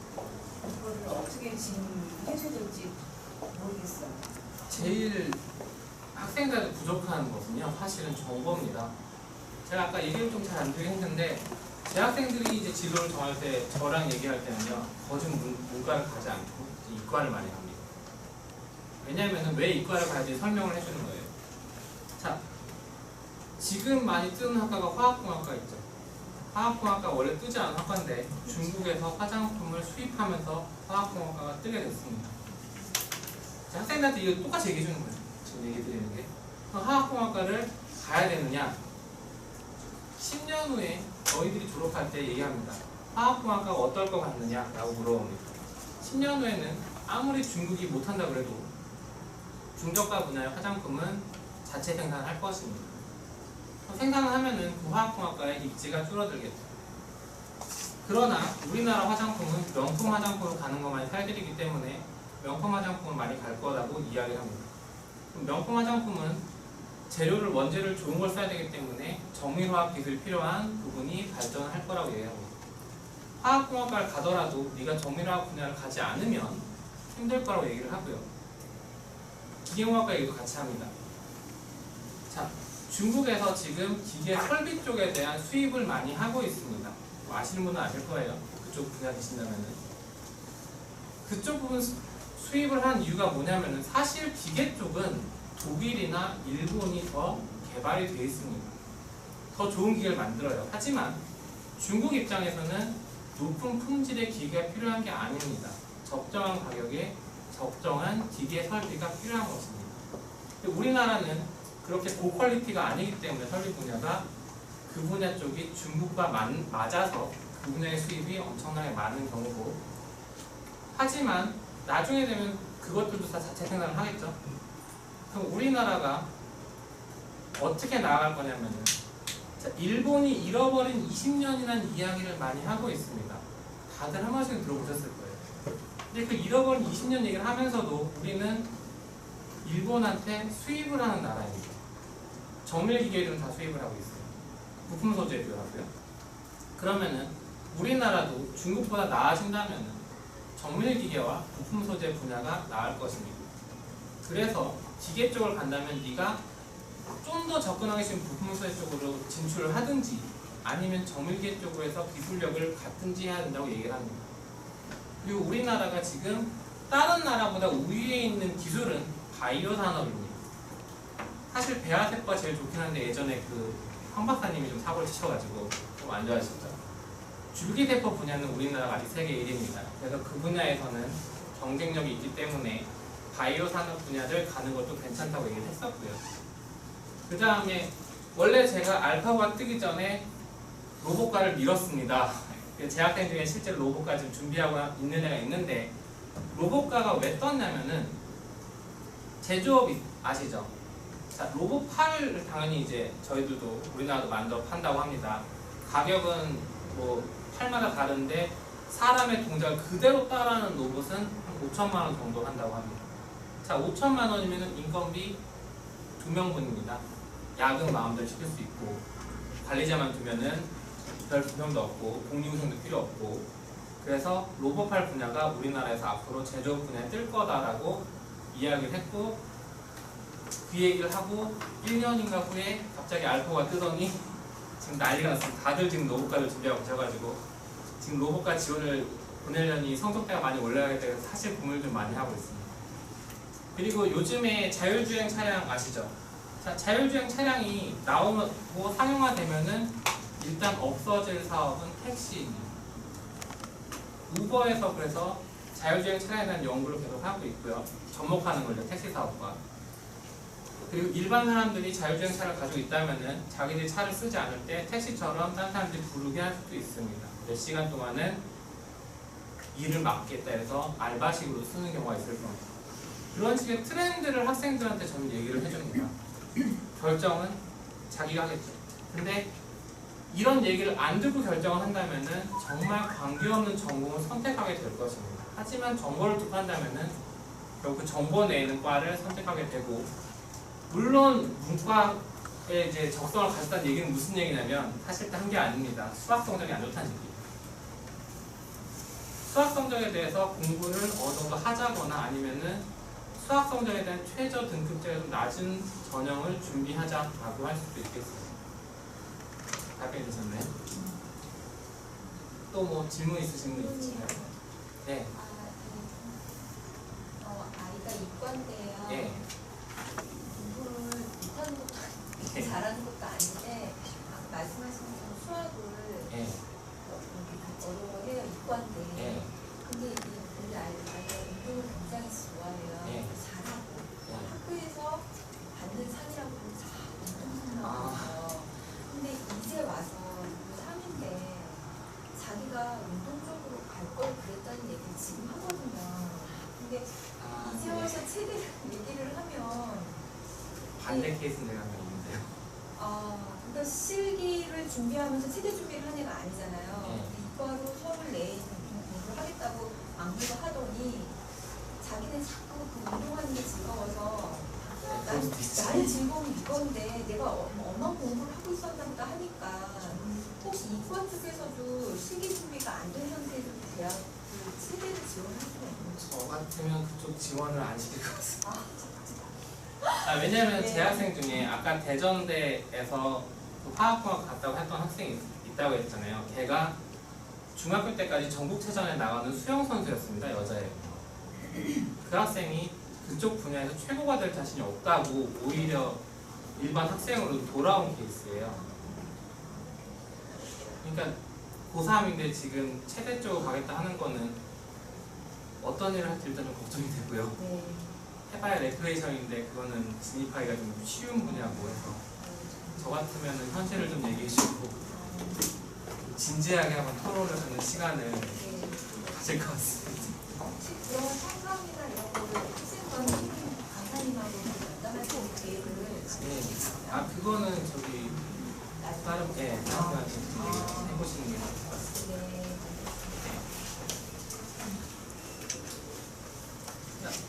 그거를 어떻게 지금 해줘야 될지 모르겠어요. 제일 학생들한테 부족한 것은요, 사실은 정보입니다. 제가 아까 얘기를 좀 잘 안 드리긴 했는데, 제 학생들이 이제 진로를 정할 때 저랑 얘기할 때는요, 거진 문과를 가지 않고 이과를 많이 갑니다. 왜냐하면 왜 이과를 가야지 설명을 해주는 거예요. 자, 지금 많이 뜨는 학과가 화학공학과 있죠. 화학공학과 원래 뜨지 않은 학과인데 중국에서 화장품을 수입하면서 화학공학과가 뜨게 됐습니다. 자, 학생들한테 이거 똑같이 얘기해 주는 거예요. 지금 얘기 드리는 게. 화학공학과를 가야 되느냐? 10년 후에 너희들이 졸업할 때 얘기합니다. 화학공학과가 어떨 것 같느냐? 라고 물어봅니다. 10년 후에는 아무리 중국이 못한다 그래도 중저가 분야의 화장품은 자체 생산할 것입니다. 생산을 하면은 그 화학공학과의 입지가 줄어들겠죠. 그러나 우리나라 화장품은 명품 화장품으로 가는 것만이 살길이기 때문에 명품 화장품을 많이 갈 거라고 이야기를 합니다. 명품 화장품은 재료를 원재료를 좋은 걸 써야 되기 때문에 정밀화학 기술이 필요한 부분이 발전할 거라고 얘기합니다. 화학공학과를 가더라도 네가 정밀화학 분야를 가지 않으면 힘들 거라고 얘기를 하고요. 기계공학과 얘기도 같이 합니다. 자, 중국에서 지금 기계 설비 쪽에 대한 수입을 많이 하고 있습니다. 뭐 아시는 분은 아실 거예요. 그쪽 분야 계신다면은. 그쪽 부분 수입을 한 이유가 뭐냐면은 사실 기계 쪽은 독일이나 일본이 더 개발이 되어 있습니다. 더 좋은 기계를 만들어요. 하지만 중국 입장에서는 높은 품질의 기계가 필요한 게 아닙니다. 적정한 가격에 적정한 기계 설비가 필요한 것입니다. 근데 우리나라는 그렇게 고퀄리티가 아니기 때문에 설비 분야가 그 분야 쪽이 중국과 맞아서 그 분야의 수입이 엄청나게 많은 경우고, 하지만 나중에 되면 그것들도 다 자체 생산을 하겠죠. 그럼 우리나라가 어떻게 나아갈 거냐면은 자, 일본이 잃어버린 20년이라는 이야기를 많이 하고 있습니다. 다들 한 번씩은 들어보셨을 거예요. 근데 그 잃어버린 20년 얘기를 하면서도 우리는 일본한테 수입을 하는 나라입니다. 정밀기계들은 다 수입을 하고 있어요. 부품 소재도 하고요. 그러면은 우리나라도 중국보다 나아진다면은 정밀기계와 부품 소재 분야가 나을 것입니다. 그래서 기계 쪽을 간다면 네가 좀 더 접근하기 쉬운 부품 소재 쪽으로 진출을 하든지 아니면 정밀기계 쪽으로 해서 기술력을 갖든지 해야 된다고 얘기를 합니다. 그리고 우리나라가 지금 다른 나라보다 우위에 있는 기술은 바이오 산업입니다. 사실 배아세포가 제일 좋긴 한데 예전에 황 박사님이 좀 사고를 치셔가지고 좀 안 좋아하셨죠. 줄기세포 분야는 우리나라가 아직 세계 1위입니다. 그래서 그 분야에서는 경쟁력이 있기 때문에 바이오 산업 분야를 가는 것도 괜찮다고 얘기를 했었고요. 그 다음에 원래 제가 알파고가 뜨기 전에 로봇과를 미뤘습니다. 재학생 중에 실제로 로봇과 지금 준비하고 있는 애가 있는데 로봇과가 왜 떴냐면은 제조업 아시죠? 자, 로봇 팔을 당연히 이제 저희들도 우리나라도 만들어 판다고 합니다. 가격은 뭐 팔마다 다른데 사람의 동작을 그대로 따라하는 로봇은 한 5천만 원 정도 한다고 합니다. 자, 5천만 원이면 인건비 2명분입니다. 야근 마음대로 시킬 수 있고 관리자만 두면은 별 부담도 없고 공리운송도 필요 없고 그래서 로봇팔 분야가 우리나라에서 앞으로 제조업 분야에 뜰 거다라고 이야기를 했고 그 얘기를 하고 1년인가 후에 갑자기 알파고가 뜨더니 지금 난리가 났습니다. 다들 지금 로봇과를 준비하고 계셔가지고 지금 로봇과 지원을 보내려니 성적대가 많이 올라가게 돼서 사실 고민을 좀 많이 하고 있습니다. 그리고 요즘에 자율주행 차량 아시죠? 자, 자율주행 차량이 나오고 상용화되면은 일단 없어질 사업은 택시입니다. 우버에서 그래서 자율주행 차량에 대한 연구를 계속 하고 있고요. 접목하는 걸요, 택시 사업과. 그리고 일반 사람들이 자율주행 차를 가지고 있다면은 자기들이 차를 쓰지 않을 때 택시처럼 다른 사람들이 부르게 할 수도 있습니다. 몇 시간 동안은 일을 맡겠다 해서 알바식으로 쓰는 경우가 있을 겁니다. 그런 식의 트렌드를 학생들한테 저는 얘기를 해줍니다. 결정은 자기가 하겠죠. 근데 이런 얘기를 안 듣고 결정을 한다면은 정말 관계없는 전공을 선택하게 될 것입니다. 하지만 정보를 듣고 한다면은 결국 그 정보 내는 과를 선택하게 되고 물론 문과에 이제 적성을 가졌다는 얘기는 무슨 얘기냐면 사실 한 게 아닙니다. 수학 성적이 안 좋다는 얘기. 수학 성적에 대해서 공부를 어느 정도 하자거나 아니면은 수학 성적에 대한 최저 등급제가 좀 낮은 전형을 준비하자라고 할 수도 있겠습니다. 답변이 되셨나요? 또 뭐 질문 있으신 분 있으신가요? 네. 아이가 이과인데요. 네. 공부를 못하는 것도 아니고 네. 잘하는 것도 아닌데 아까 말씀하신 것처럼 수학을 네. 어려워해요. 이과인데. 네. 근데 우리 아이가 운동을 굉장히 좋아해요. 네. 잘하고 네. 학교에서 받는 상이라고 운동상 나와요. 근데 이제 와서 3인데 자기가 운동 쪽으로 갈 걸 그랬다는 얘기를 지금 하거든요. 근데 이제 와서 체대 얘기를 하면 반대 케이스는 제가 한명 있는데요. 그러니까 실기를 준비하면서 체대 준비를 한 애가 아니잖아요. 네. 이과로 수업을 내는 공부를 하겠다고 막무가 하더니 자기는 자꾸 그 운동하는 게 즐거워서 나의 즐거움이 이건데 내가 엄마 공부를 하고 있었나 보다 하니까 혹시 이과 쪽에서도 실기 준비가 안 된 상태에서 대학 체대를 지원할 수가 있는 저 같으면 그쪽 지원을 안 시킬 것 같습니다. 왜냐면 네. 제 학생 중에 아까 대전대에서 그 화학공학 갔다고 했던 학생이 있다고 했잖아요. 걔가 중학교 때까지 전국체전에 나가는 수영선수였습니다. 여자예요. 그 학생이 그쪽 분야에서 최고가 될 자신이 없다고 오히려 일반 학생으로 돌아온 케이스예요. 그러니까 고3인데 지금 체대 쪽으로 가겠다 하는 거는 어떤 일을 할지 일단 좀 걱정이 되고요. 네. 해봐야 레크레이션인데 그거는 진입하기가 좀 쉬운 분야고 해서 저 같으면 현실을 좀 얘기해주고 진지하게 한번 토론을 하는 시간을 네. 가질 것 같습니다. 그런 상담이나 이런 거를 학생과는 강사님하고 면담할 수 있는 계획을 네. 그거는 저기 다른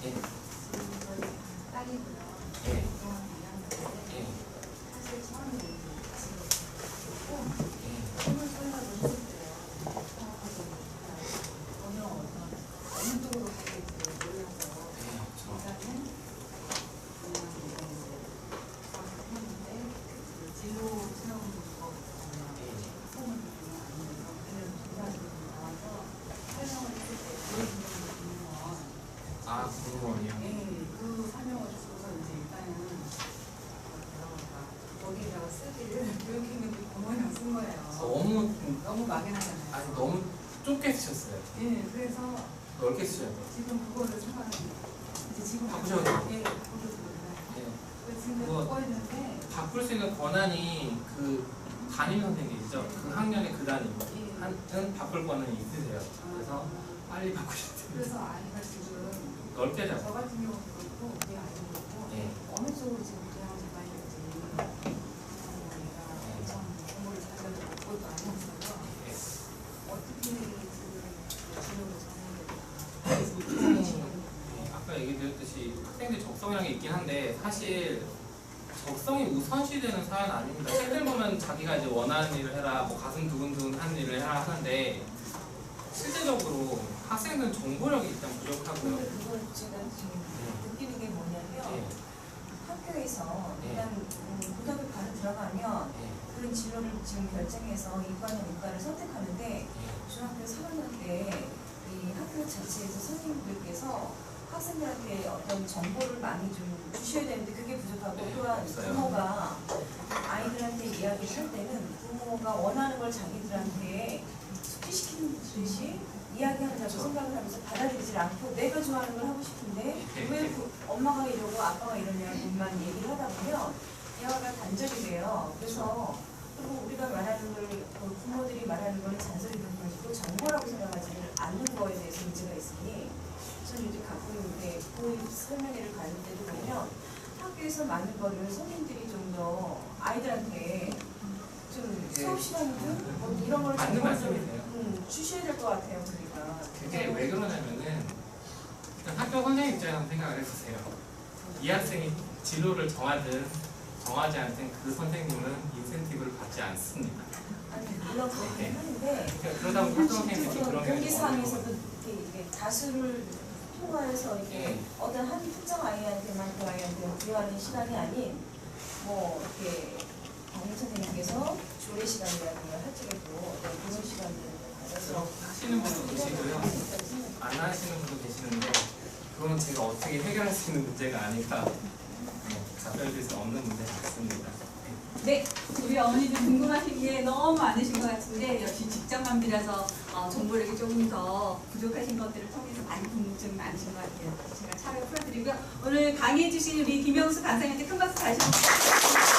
예. 딸이고요. 예. 그동안 2학년인데 예. 사실 처음에 지금 예. 꿈을 설마도 했었대요. 전혀 어느 쪽으로 가야 될지 몰라서 일단은 그냥 했는데 진로 시험을 보고 학부모님이 아니면서 그런 조사들이 나와서 설명을 했을 때 공무원 아, 공무원이요? 그 설명을 주고서 이제 일단은 거기에다가 쓰기를 교육행정비 공무원이랑 쓴 거예요. 너무 막연하잖아요. 아니, 너무 좁게 쓰셨어요. 예, 그래서 넓게 쓰셔야 돼요. 지금 그거를 생각하는 이제 지금 바꾸셔도 돼요. 예, 바꾸셔도 돼요. 예. 그래서 지금 그거- 바꿔 있는데 바꿀 수 있는 권한이 그 담임 선생님이죠. 그 학년의 그 담임은 바꿀 권한이 있으세요. 그래서 빨리 바꾸셔야 돼요. 그래서 아이가 지금 넓게 잡아. 저 같은 경우도 그렇고 우리 아이도 그렇고 예. 어느 쪽으로 지금 그냥 잡아야 될지 우리가 참 공부를 잘해서 그것도 아니었어요. 예. 어떻게 지금 진로를 보통 정해야 될까? 아까 얘기 드렸듯이 학생들 적성량이 있긴 한데 사실 적성이 우선시되는 사안 아닙니다. 책들 보면 자기가 이제 원하는 일을 해라, 뭐 가슴 두근두근 하는 일을 해라 하는데 실제적으로 학생들은 정보력이 일단 부족하고요. 근데 그걸 제가 지금 느끼는 게 뭐냐면 예, 학교에서 예. 일단 고등학교 바로 들어가면 예, 그런 진로를 지금 결정해서 이과나 문과를 선택하는데 예. 중학교 3학년 때 이 학교 자체에서 선생님들께서 학생들한테 어떤 정보를 많이 좀 주셔야 되는데 그게 부족하고 네, 또한 없어요. 부모가 아이들한테 이야기를 할 때는 부모가 원하는 걸 자기들한테 숙지시키듯이 이야기한다고 그렇죠. 생각을 하면서 받아들이질 않고 내가 좋아하는 걸 하고 싶은데 네. 왜 엄마가 이러고 아빠가 이러냐고만 얘기를 하다 보면 대화가 단절이 돼요. 그래서 그리고 우리가 말하는 걸 부모들이 말하는 걸 잔소리 듣는 것이고 정보라고 생각하지는 않는 거에 대해서 문제가 있으니 저는 이제 가끔 이제 그 설명회를 가는 때도 보면 학교에서 많은 거를 선생님들이 좀 더 아이들한테 좀 네. 수업 시간이든 뭐 이런 걸 맞는 정보를 좀 말씀이세요. 주셔야 될 것 같아요. 우리가 그게 왜 그러냐면은 일단 학교 선생님 입장에서 생각을 해보세요. 이 학생이 진로를 정하든 정하지 않든 그 선생님은 인센티브를 받지 않습니다. 아니 물론 그렇긴 네. 하는데 그러니까 그러다 보니 학교 선생님들이 그런 게 공기상에서도 이렇게 다수를 통과해서 이렇게 네. 어떤 한 특정 아이한테만 그 아이한테 부여하는 시간이 아닌 뭐 이렇게 담임 선생님께서 조례 시간이라든가 할 적에도 어떤 그런 시간들을 가져서 하시는 분도 계시고요. 안 하시는 분도 계시는데 그건 제가 어떻게 해결할 수 있는 문제가 아니라 답변드릴 수 없는 문제 같습니다. 네, 우리 어머니들 궁금하신 게 너무 많으신 것 같은데 역시 직장맘이라서 정보력이 조금 더 부족하신 것들을 통해서 많이 궁금증이 많으신 것 같아요. 제가 차를 풀어드리고요. 오늘 강의해 주신 우리 김영수 강사님한테 큰 박수 다시 한번 부탁드립니다.